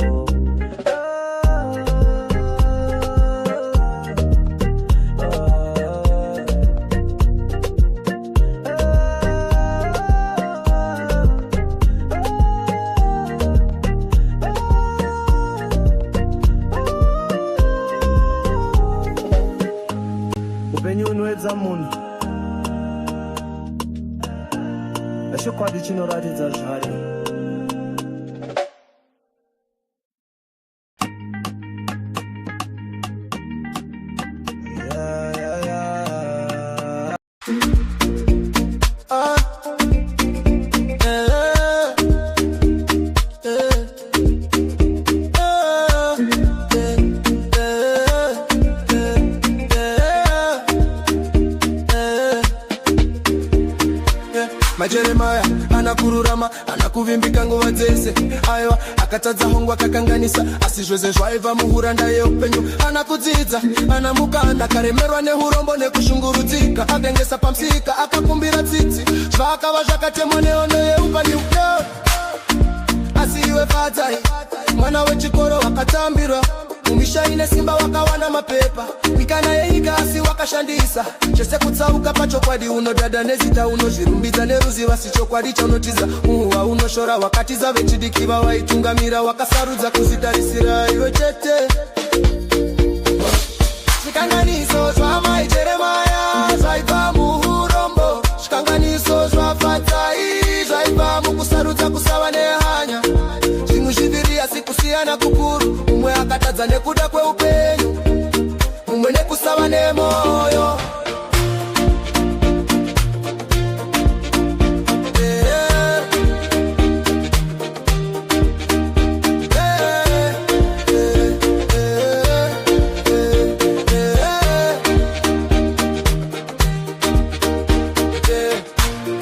Munhu chokwadi chinoratidza zvare. Jeremiah anakururama, anakuvimbika nguva dzese. Aiwa akatadza hongo akakanganisa, asi zvese zvaiva muhuranda yeupenyu. Anakudzidza, anamukana, akaremerwa neurombo nekushungurudzika, akatengesa pamusika, akakumbira tsitsi, zvakava zvakatemwa nehondo yeupenyu. Asi iwe fadzai mwana wechikoro, wakatambirwa mumisha ine simba, wakawana mapepa mikana yenyika, asi wakashandisa zvese kutsauka pachokwadi. Unodada nezita unozvirumbidza neruziva, si chokwadi chaunotiza unhu waunoshora, wakatiza vechidiki vawaitungamira, wakasarudza kuzvitarisira iwe chete. Zvikanganiso zvamai Jeremiah zvaibva muurombo, zvikanganiso zvafadzai zvaibva mukusarudza kusava nehanya, zvinhu zviviri asi kusiyana kukuru, mumwe akatadza nekuda kweupenyu, mumwe nekusava nemoyo.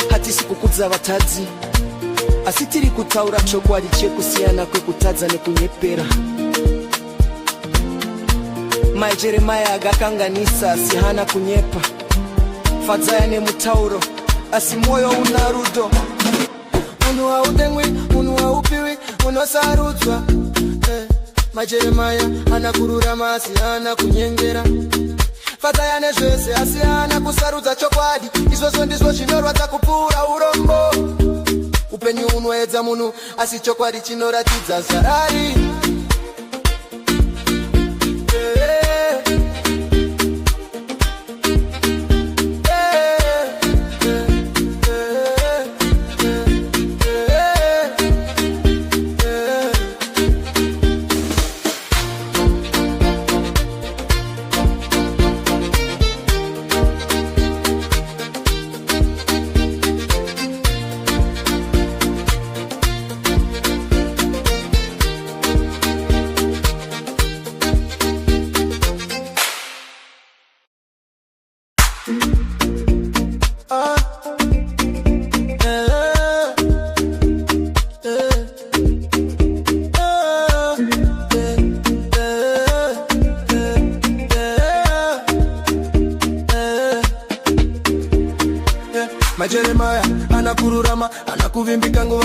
Hatisi kukudza vatadzi, asi tiri kutaura chokwadi chekusiyana kwekutadza nekunyepera. Mai Jeremiah akakanganisa, asi haana kunyepa. Fadzai nemutauro, asi moyo una rudo. Munhu hautengwi, munhu haupiwi, unosarudzwa. Mai Jeremiah anakururama, asi haana kunyengera. Fadzai nezvese, asi haana kusarudza chokwadi. Izvozvo ndizvo zvinorwadza kupfuura urombo. Upenyu unoedza munhu, asi chokwadi chinoratidza zvarari.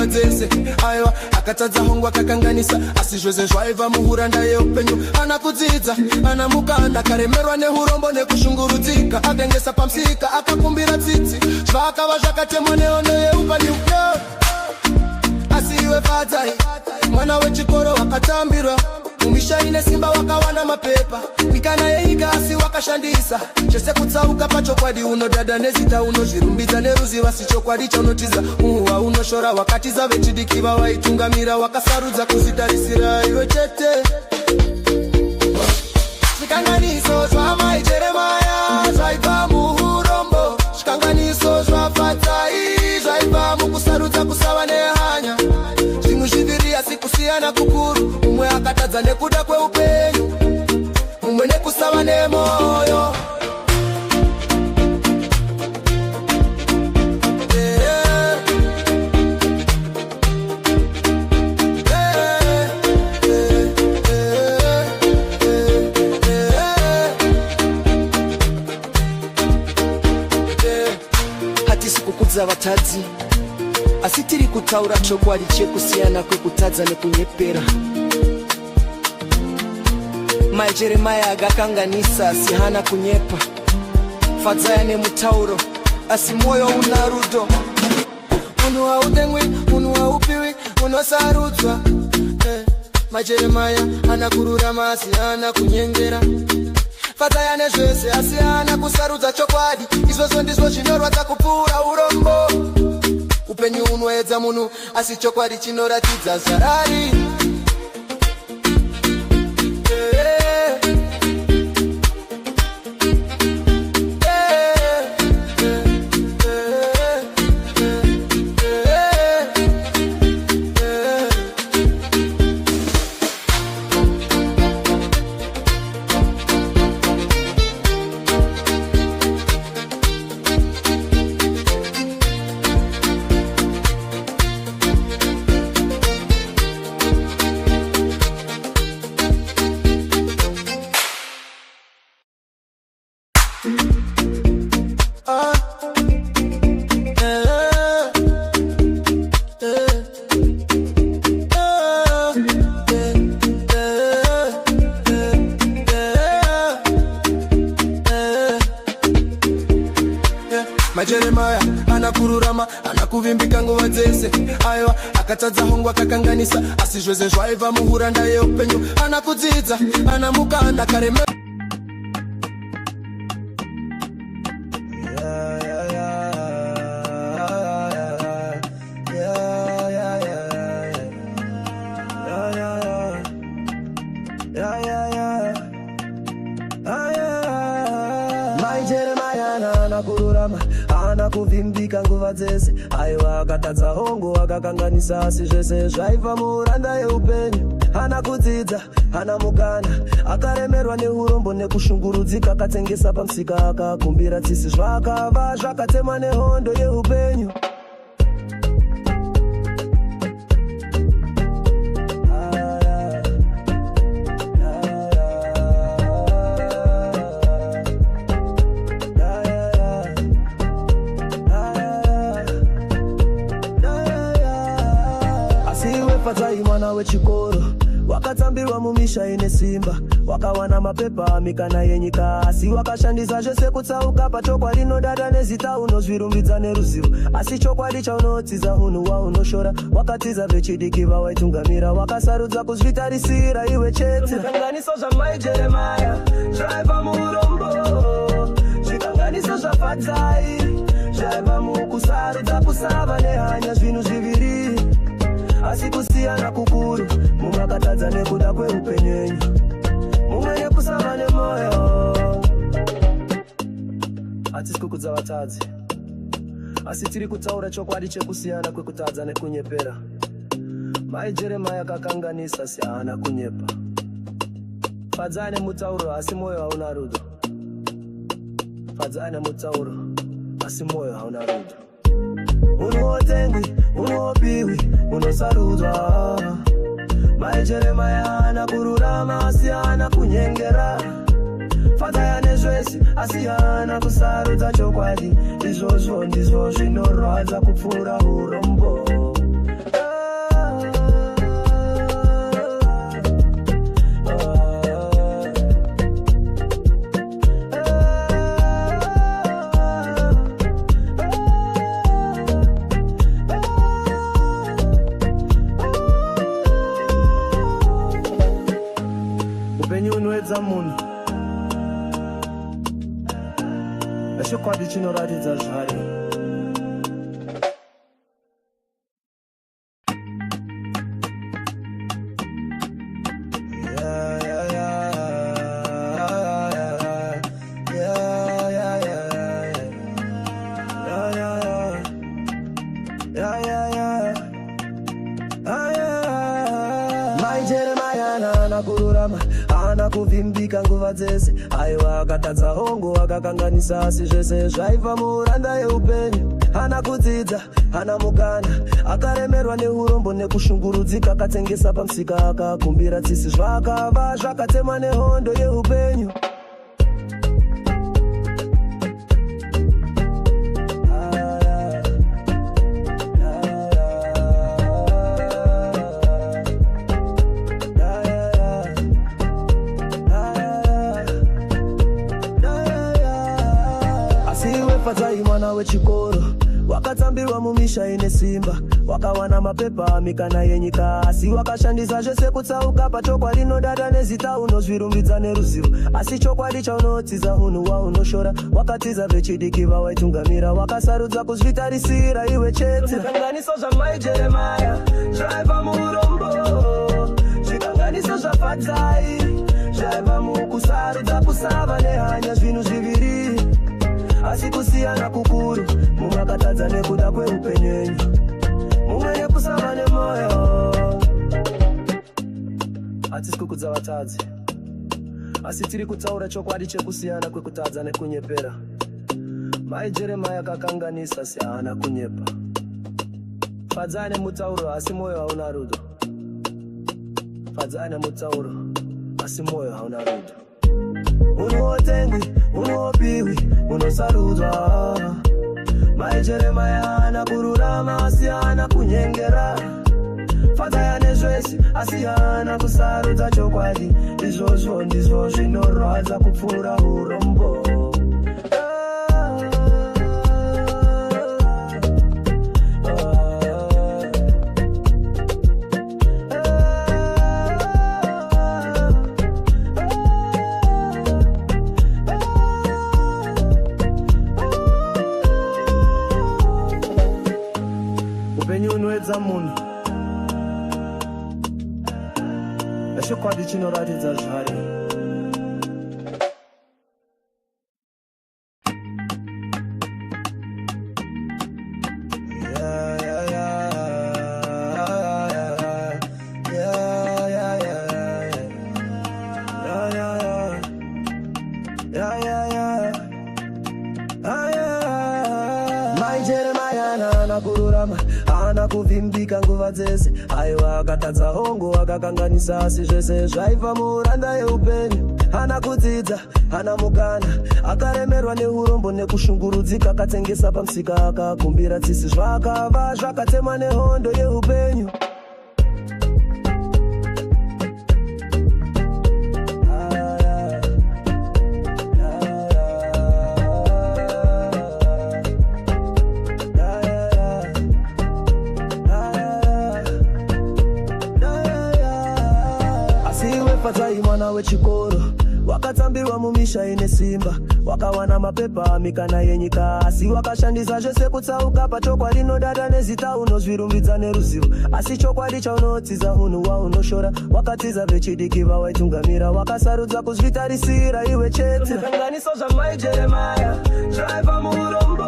nguva dzese aiwa akatadza hongu akakanganisa asi zvose zvaiva muhuranda yeupenyu ana kudzidza ana mukanda akaremerwa neurombo nekushungurudzika atengesa pamsika akakumbira tsitsi zvakava zvakatemwa nehondo yeupenyu asi iwe fadzai mwana wechikoro wakatambirwa umisha ine simba wakawana mapepa mikana yeika asi wakashandisa chose kutsauka pachokwadi unodada nezita unozvirumbidza neruziva si chokwadi chaunotiza uwa unoshora wakatiza vechidikiva waitungamira wakasarudza kuzvitarisira iwe chete zvikanganiso zvamai Jeremaya zvaibva muurombo zvikanganiso zvafadzai zvaibva mukusarudza kusava nehanya zvinhu zviviri asi kusiyana kukuru umwe akatadza nekuda kweupenyu umwe nekusava nemoyo hatisi kukudza vatadzi asi tiri kutaura chokwadi chekusiyana kwekutadza nekunyepera mai Jeremaya akakanganisa asi hana kunyepa fadzaya nemutauro asi moyo una rudo munhu hautengwi munhu haupiwi unosarudzwa mai Jeremaya ana kururama asi hana kunyengera fadzaya nezvese asi hana kusarudza chokwadi izvozvo ndizvo zvinorwadza kupfuura urombo upenyu unoedza munhu asi chokwadi chinoratidza zvarari Jeremaya anakururama anakuvimbika nguva dzese aiwa akatadza hongu akakanganisa asi zvose zvaiva muhuranda yeupenyu anakudzidza anamukanda akaremera kuvimbika nguva dzese aiwa akatadza hongu akakanganisa asi zvese zvaiva muhuranda yeupenyu hana kudzidza hana mukana akaremerwa neurombo nekushungurudzika akatengesa pamsika akakumbira tsisi zvakava zvakatemwa nehondo yeupenyu fadzai mwana wechikoro wakatambirwa mumisha ine simba wakawana mapepa mikana yenyika asi wakashandisa zvese kutsauka pachokwadi rinodada nezita unozvirumbidza neruzivo asi chokwadi chaunotiza unhu waunoshora wakatiza vechidikiva waitungamira wakasarudza kuzvitarisira iwe chete zvikanganiso zvamai Jeremaya zvaiva muurombo zvikanganiso zvafadzai zvaiva mukusarudza kusava nehanya zvinhu zviviri asi kusiyana kukuru mumwe akatadza nekuda kweupenyu mumwe nekusava nemoyo hatisi kukudza vatadzi asi tiri kutaura chokwadi chekusiyana kwekutadza nekunyepera mai Jeremaya akakanganisa asi haana kunyepa fadzai nemutauro asi moyo hauna rudo fadzai nemutauro asi moyo hauna rudo unootengwi unoopiwi unosarudzwa mai Jeremaya ana kururama asi ana kunyengera fadzaya nezvese asi ana kusarudza chokwadi izvozvo ndizvo zvinorwadza kupfuura urombo upenyu wedza munhu chokwadi chinoratidza zvayo. Kuvimbika nguva dzese aiwa akatadza hongo akakanganisa asi zvese zvaiva muranda yeupenyu. Hana kudzidza hana mukana akaremerwa neurombo nekushungurudzika akatengesa pamusika akakumbira tsisi zvakava zvakatemwa nehondo yeupenyu. Mwana wechikoro wakatambirwa mumisha ine simba wakawana mapepa mikana yenyika asi wakashandisa zvese kutsauka pachokwadi rinodada nezita unozvirumbidza neruzivo asi chokwadi chaunotiza unhu waunoshora wakatiza vechidiki vawaitungamira wakasarudza kuzvitarisira iwe chete. Zvikanganiso zvamaijeremaya zvaiva muurombo zvikanganiso zvafadzai zvaiva mukusarudza kusava nehanya zvinhu zviviri asi kusiyana kukuru mumwe akatadza nekuda kweupenyu mumwe nekusava nemoyo. Hatisi kukudza vatadzi asi tiri kutaura chokwadi chekusiyana kwekutadza nekunyepera. Maijeremaya akakanganisa asi haana kunyepa. Fadzai nemutauro asi moyo hauna rudo. Fadzai nemutauro asi moyo hauna rudo. Unotengwi, unopiwi, unosarudzwa. Maijeremaya hana kururama asi hana kunyengera. Fadzai nezvese asi hana kusarudza chokwadi. Izvozvo ndizvo zvinorwadza kupfuura urombo. Za munhu chokwadi chinoratidza zvayo. Kuvimbika nguva dzese aiwa akatadza hongo akakanganisa asi zvese zvaiva muranda yeupenyu. Hana kudzidza hana mukana akaremerwa neurombo nekushungurudzika akatengesa pamusika akakumbira tsisi zvakava zvakatemwa nehondo yeupenyu. Mwana wechikoro wakatambirwa mumisha ine simba wakawana mapepa mikana yenyika asi wakashandisa zvese kutsauka pachokwadi rinodada nezita unozvirumbidza neruzivo asi chokwadi chaunotiza unhu waunoshora wakatiza vechidiki vawaitungamira wakasarudza kuzvitarisira iwe chete. Zvikanganiso zvamaijeremaya zvaiva muurombo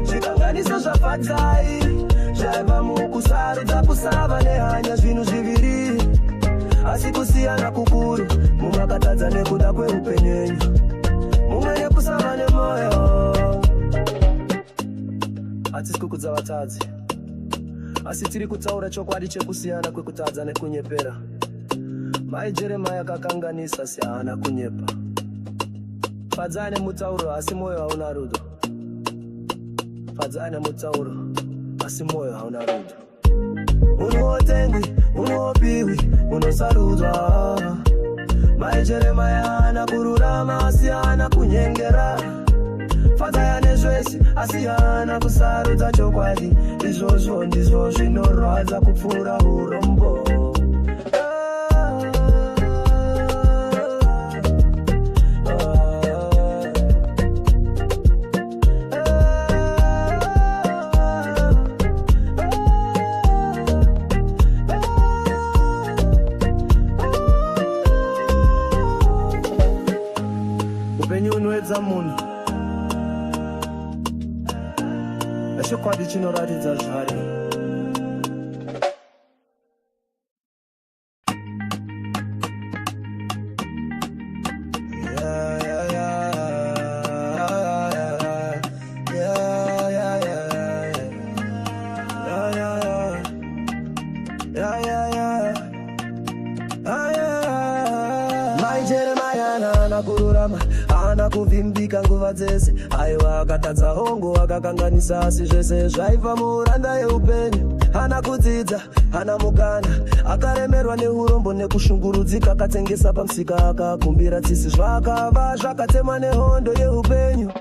zvikanganiso zvafadzai zvaiva mukusarudza kusava nehanya zvinhu zviviri asi kusiyana kukuru mumwe akatadza nekuda kweupenyu mumwe nekusava nemoyo. Hatisi kukudza vatadzi asi tiri kutaura chokwadi chekusiyana kwekutadza nekunyepera. Maijeremaya akakanganisa asi haana kunyepa. Fadzai nemutauro asi moyo hauna rudo. Fadzai nemutauro asi moyo hauna rudo. Unotengwi, unopiwi, unosarudzwa. Maijeremaya hana kururama asi hana kunyengera. Fadzai nezvese asi hana kusarudza chokwadi. Izvozvo ndizvo zvinorwadza kupfuura urombo. unowedza munhu chokwadi chinoratidza zvari. Kuvimbika nguva dzese aiwa akatadza hongo akakanganisa asi zvese zvaibva muuranda yeupenyu. Hana kudzidza hana mukana akaremerwa neurombo nekushungurudzika akatengesa pamusika akakumbira tsisi zvakava zvakatemwa nehondo yeupenyu.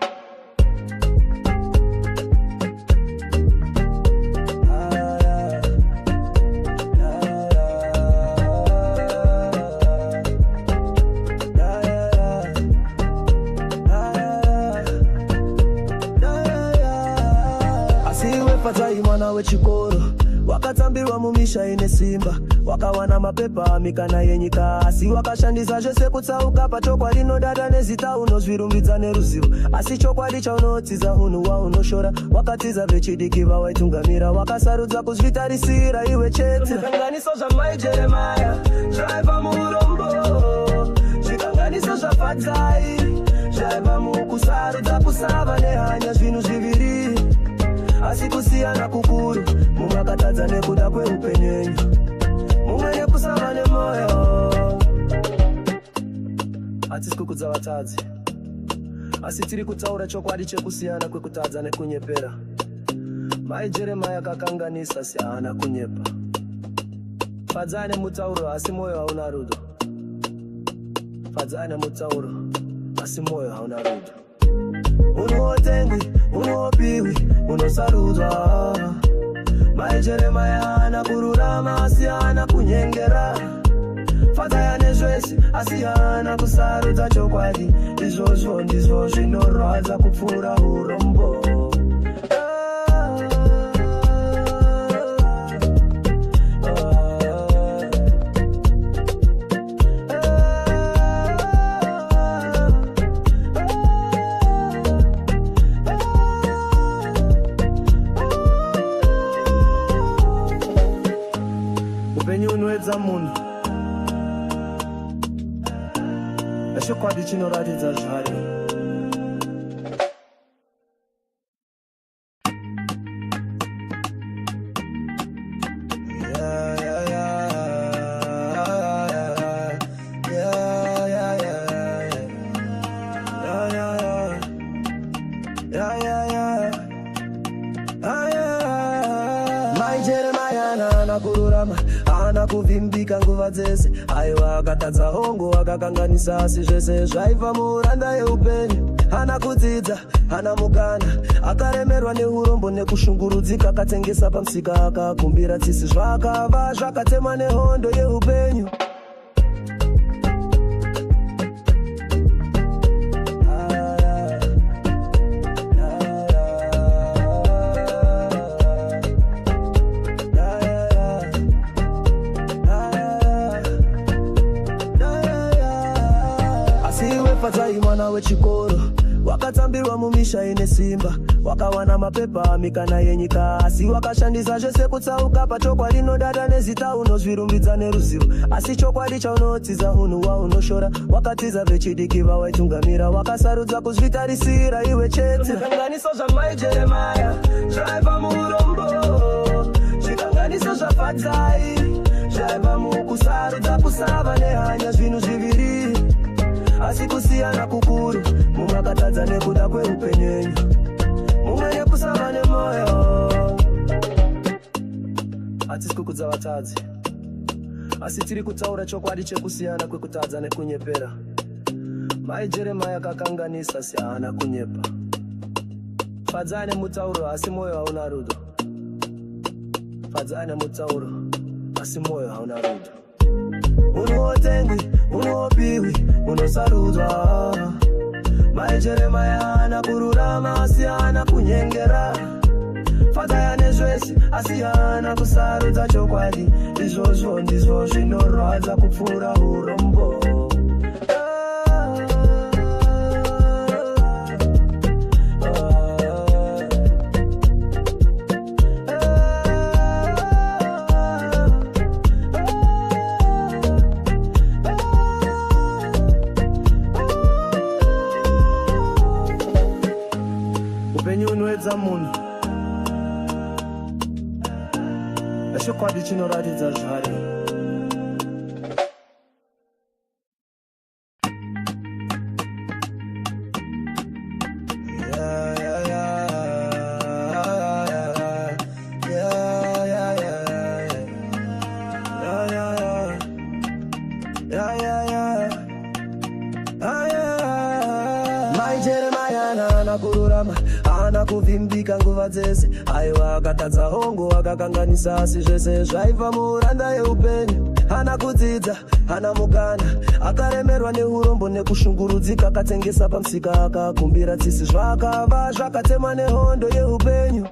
Mwana wechikoro wakatambirwa mumisha ine simba wakawana mapepa amikana yenyika asi wakashandisa zvese kutsauka pachokwadi rinodada nezita unozvirumbidza neruzivo asi chokwadi chaunotsiza unhu waunoshora wakatiza vechidiki vawaitungamira wakasarudza kuzvitarisira iwe chete. Zvikanganiso zvamai Jeremaya zvaibva muurombo zvikanganiso zvafatai zvaibva mukusarudza kusava nehanya zvinhu zviviri asi kusiyana kukuru mumwe akatadza nekuda kweupenyu mumwe nekusava nemoyo. Hatisi kukudza vatadzi asi tiri kutaura chokwadi chekusiyana kwekutadza nekunyepera. Mai Jeremaya akakanganisa asi haana kunyepa. Fadzai nemutauro asi moyo hauna rudo. Fadzai nemutauro asi moyo hauna rudo. Unotengwi, unopiwi, unosarudzwa. Mai Jeremaya hana kururama asi hana kunyengera. Fadzai nezvese asi hana kusarudza chokwadi. Izvozvo ndizvo zvinorwadza kupfuura urombo. Munhu chokwadi chinoratidza zvari. Mai Jeremaya hana kururama hana kuvimbika nguva dzese aiwa akatadza hongo akakanganisa asi zvese zvaibva muuranda yeupenyu. Hana kudzidza hana mukana akaremerwa neurombo nekushungurudzika akatengesa pamusika akakumbira tsisi zvakava zvakatemwa nehondo yeupenyu. Fadzai mwana wechikoro wakatambirwa mumisha ine simba wakawana mapepa amikana yenyika asi wakashandisa zvese kutsauka pachokwadi rinodada nezita unozvirumbidza neruzivo asi chokwadi chaunotsiza unhu waunoshora wakatiza vechidiki vawaitungamira wakasarudza kuzvitarisira iwe chete. Zvikanganiso zvamai Jeremaya zvaibva muurombo zvikanganiso zvafatai zvaibva mukusarudza kusava nehanya zvinhu zviviri asi kusiyana kukuru mumwe akatadza nekuda kweupenyu mumwe nekusava nemoyo. Hatisi kukudza vatadzi asi tiri kutaura chokwadi chekusiyana kwekutadza nekunyepera. Mai Jeremaya akakanganisa asi haana kunyepa. Fadzai nemutauro asi moyo hauna rudo. Fadzai nemutauro asi moyo hauna rudo. Unotengwi, unopiwi, unosarudzwa. Mai Jeremaya hana kururama asi hana kunyengera. Fadzai nezvese asi hana kusarudza chokwadi. Izvozvo ndizvo zvinorwadza kupfuura urombo. chinoratidza zvare. Kururama ana kuvimbika nguva dzese, aiwa akatadza hongo akakanganisa asi zvese zvaiva muranda yeupenyu. Hana kudzidza hana mukana, akaremerwa neurombo nekushungurudzika, akatengesa pamusika akakumbira tsisi, zvakava zvakatemwa nehondo yeupenyu.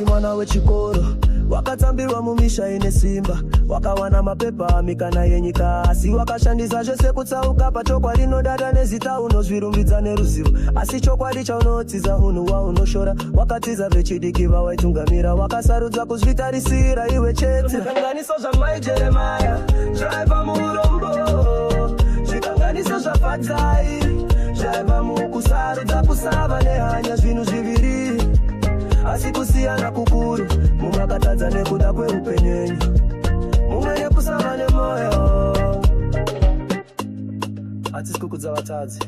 Mwana wechikoro wakatambirwa mumisha ine simba, wakawana mapepa mikana yenyika, asi wakashandisa zvese kutsauka pachokwadi rinodada nezita unozvirumbidza neruzivo, asi chokwadi chaunotsiza unhu waunoshora. Wakatiza vechidiki vawaitungamira, wakasarudza kuzvitarisira iwe chete. Zvikanganiso zvamai zvaiva muurombo, zvikanganiso zvafadzai zvaiva mukusarudza kusava nehanya, zvinhu zviviri asi kusiyana kukuru. Mumwe akatadza nekuda kweupenyu, mumwe nekusava nemoyo. Hatisi kukudza vatadzi,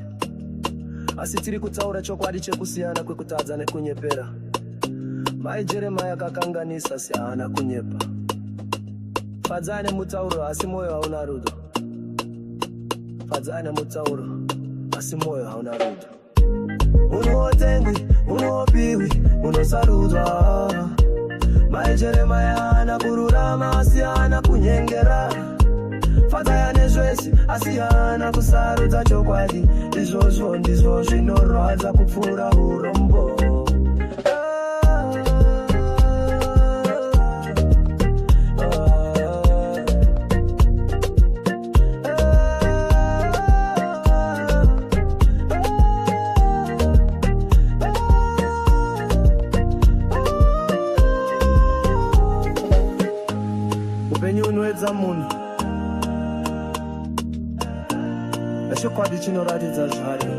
asi tiri kutaura chokwadi chekusiyana kwekutadza nekunyepera. Mai Jeremiah akakanganisa asi haana kunyepa. Fadzai nemutauro asi moyo hauna rudo. Fadzai nemutauro asi moyo hauna rudo. Unotengwi, unopiwi, unosarudzwa. Mai Jeremiah hana kururama asi hana kunyengera. Fadzai nezvese asi hana kusarudza chokwadi, izvozvo ndizvo zvinorwadza kupfuura urombo. Munhu chokwadi chinoratidza zvare.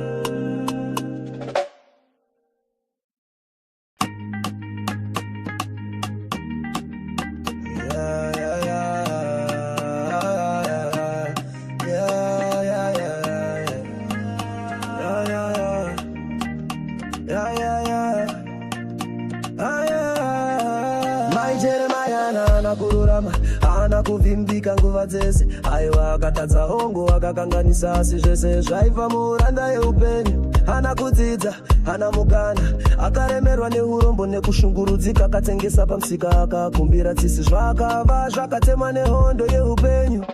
Mai Jeremiah hana kururama, hana kuvimbika nguva dzese, aiwa akatadza hongo akakanganisa asi zvese zvaiva muranda yeupenyu. Hana kudzidza hana mukana, akaremerwa neurombo nekushungurudzika, akatengesa pamusika akakumbira tsisi, zvakava zvakatemwa nehondo yeupenyu.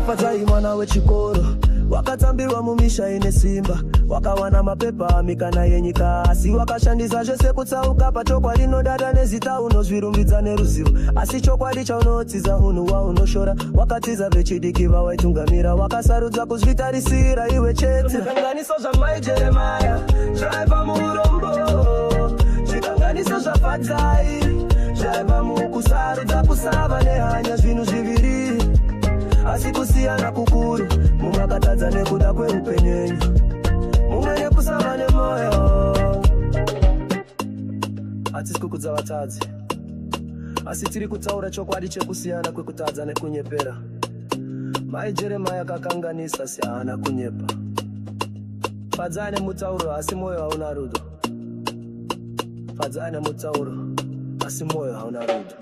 Fadzai mwana wechikoro wakatambirwa mumisha ine simba, wakawana mapepa mikana yenyika, asi wakashandisa zvese kutsauka pachokwadi rinodada nezita unozvirumbidza neruzivo, asi chokwadi chaunotsiza unhu waunoshora. Wakatiza vechidiki vawaitungamira, wakasarudza kuzvitarisira iwe chete. Zvikanganiso zvamai Jeremiah zvaiva muurombo, zvikanganiso zvafadzai zvaiva mukusarudza kusava nehanya, zvinhu zviviri asi kusiyana kukuru. Mumwe akatadza nekuda kweupenyu, mumwe nekusava nemoyo. Hatisi kukudza vatadzi, asi tiri kutaura chokwadi chekusiyana kwekutadza nekunyepera. Mai Jeremiah akakanganisa asi haana kunyepa. Fadzai nemutauro asi moyo hauna rudo. Fadzai nemutauro asi moyo hauna rudo.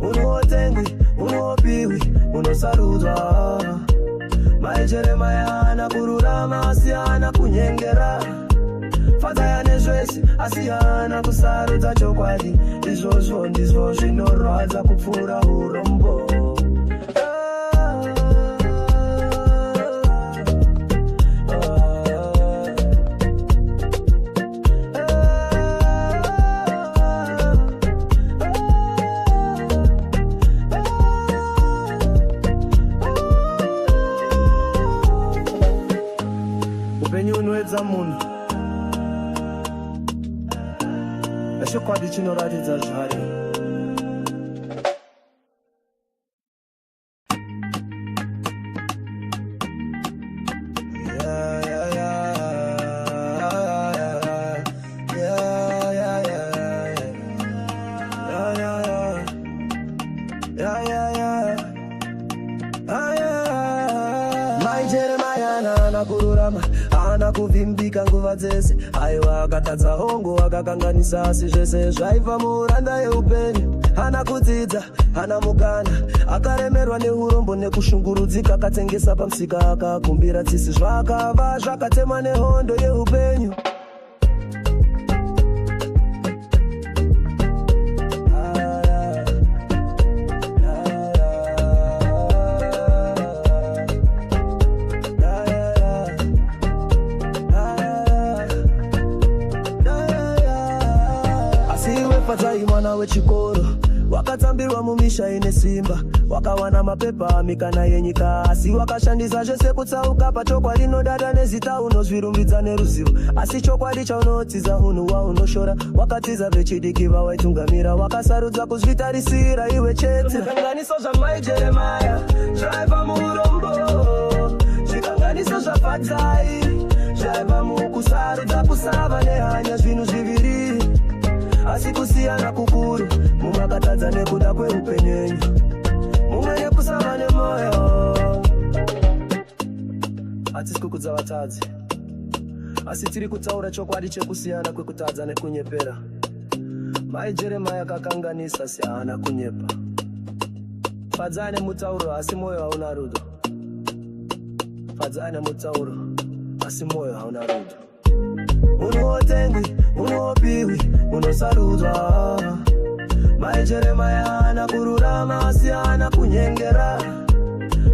Unotengwi, unopiwi, unosarudzwa. Mai Jeremiah hana kururama asi hana kunyengera. Fadzai nezvese asi hana kusarudza chokwadi, izvozvo ndizvo zvinorwadza kupfuura urombo. chokwadi chinoratidza zvare. Kururama ana kuvimbika nguva dzese, aiwa akatadza hongo akakanganisa asi zvese zvaiva muranda yeupenyu. Hana kudzidza hana mukana, akaremerwa neurombo nekushungurudzika, akatengesa pamusika akakumbira tsisi, zvakava zvakatemwa nehondo yeupenyu. Padzai mwana wechikoro wakatambirwa mumisha ine simba, wakawana mapepa mikana yenyika, asi wakashandisa zvese kutsauka pachokwadi rinodada nezita unozvirumbidza neruzivo, asi chokwadi chaunotiza unhu waunoshora. Wakatiza vechidiki vawaitungamira, wakasarudza kuzvitarisira iwe chete. Zvikanganiso zvamai Jeremiah zvaiva muurombo, zvikanganiso zvapadzai zvaiva mukusarudza kusava nehanya, zvinhu zviviri asi kusiyana kukuru, mumakatadza nekuda kweupenyu, mumwe nekusava nemoyo. Hatisi kukudza vatadzi, asi tiri kutaura chokwadi chekusiyana kwekutadza nekunyepera. Mai Jeremiah akakanganisa asi haana kunyepa. Fadzai nemutauro asi moyo hauna rudo. Fadzai nemutauro asi moyo hauna rudo. Unotengwi, unopiwi, unosarudzwa. Mai Jeremiah hana kururama asi hana kunyengera.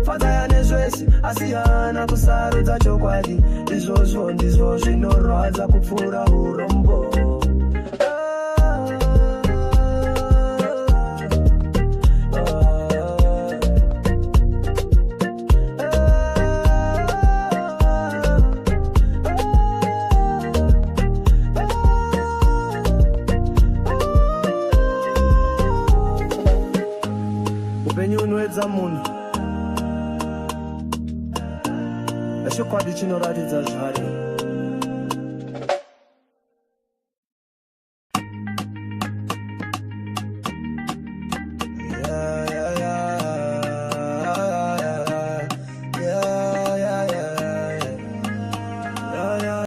Fadzai nezvese asi hana kusarudza chokwadi, izvozvo ndizvo zvinorwadza kupfuura urombo. Upenyu unoedza munhu, chokwadi chinoratidza zvare.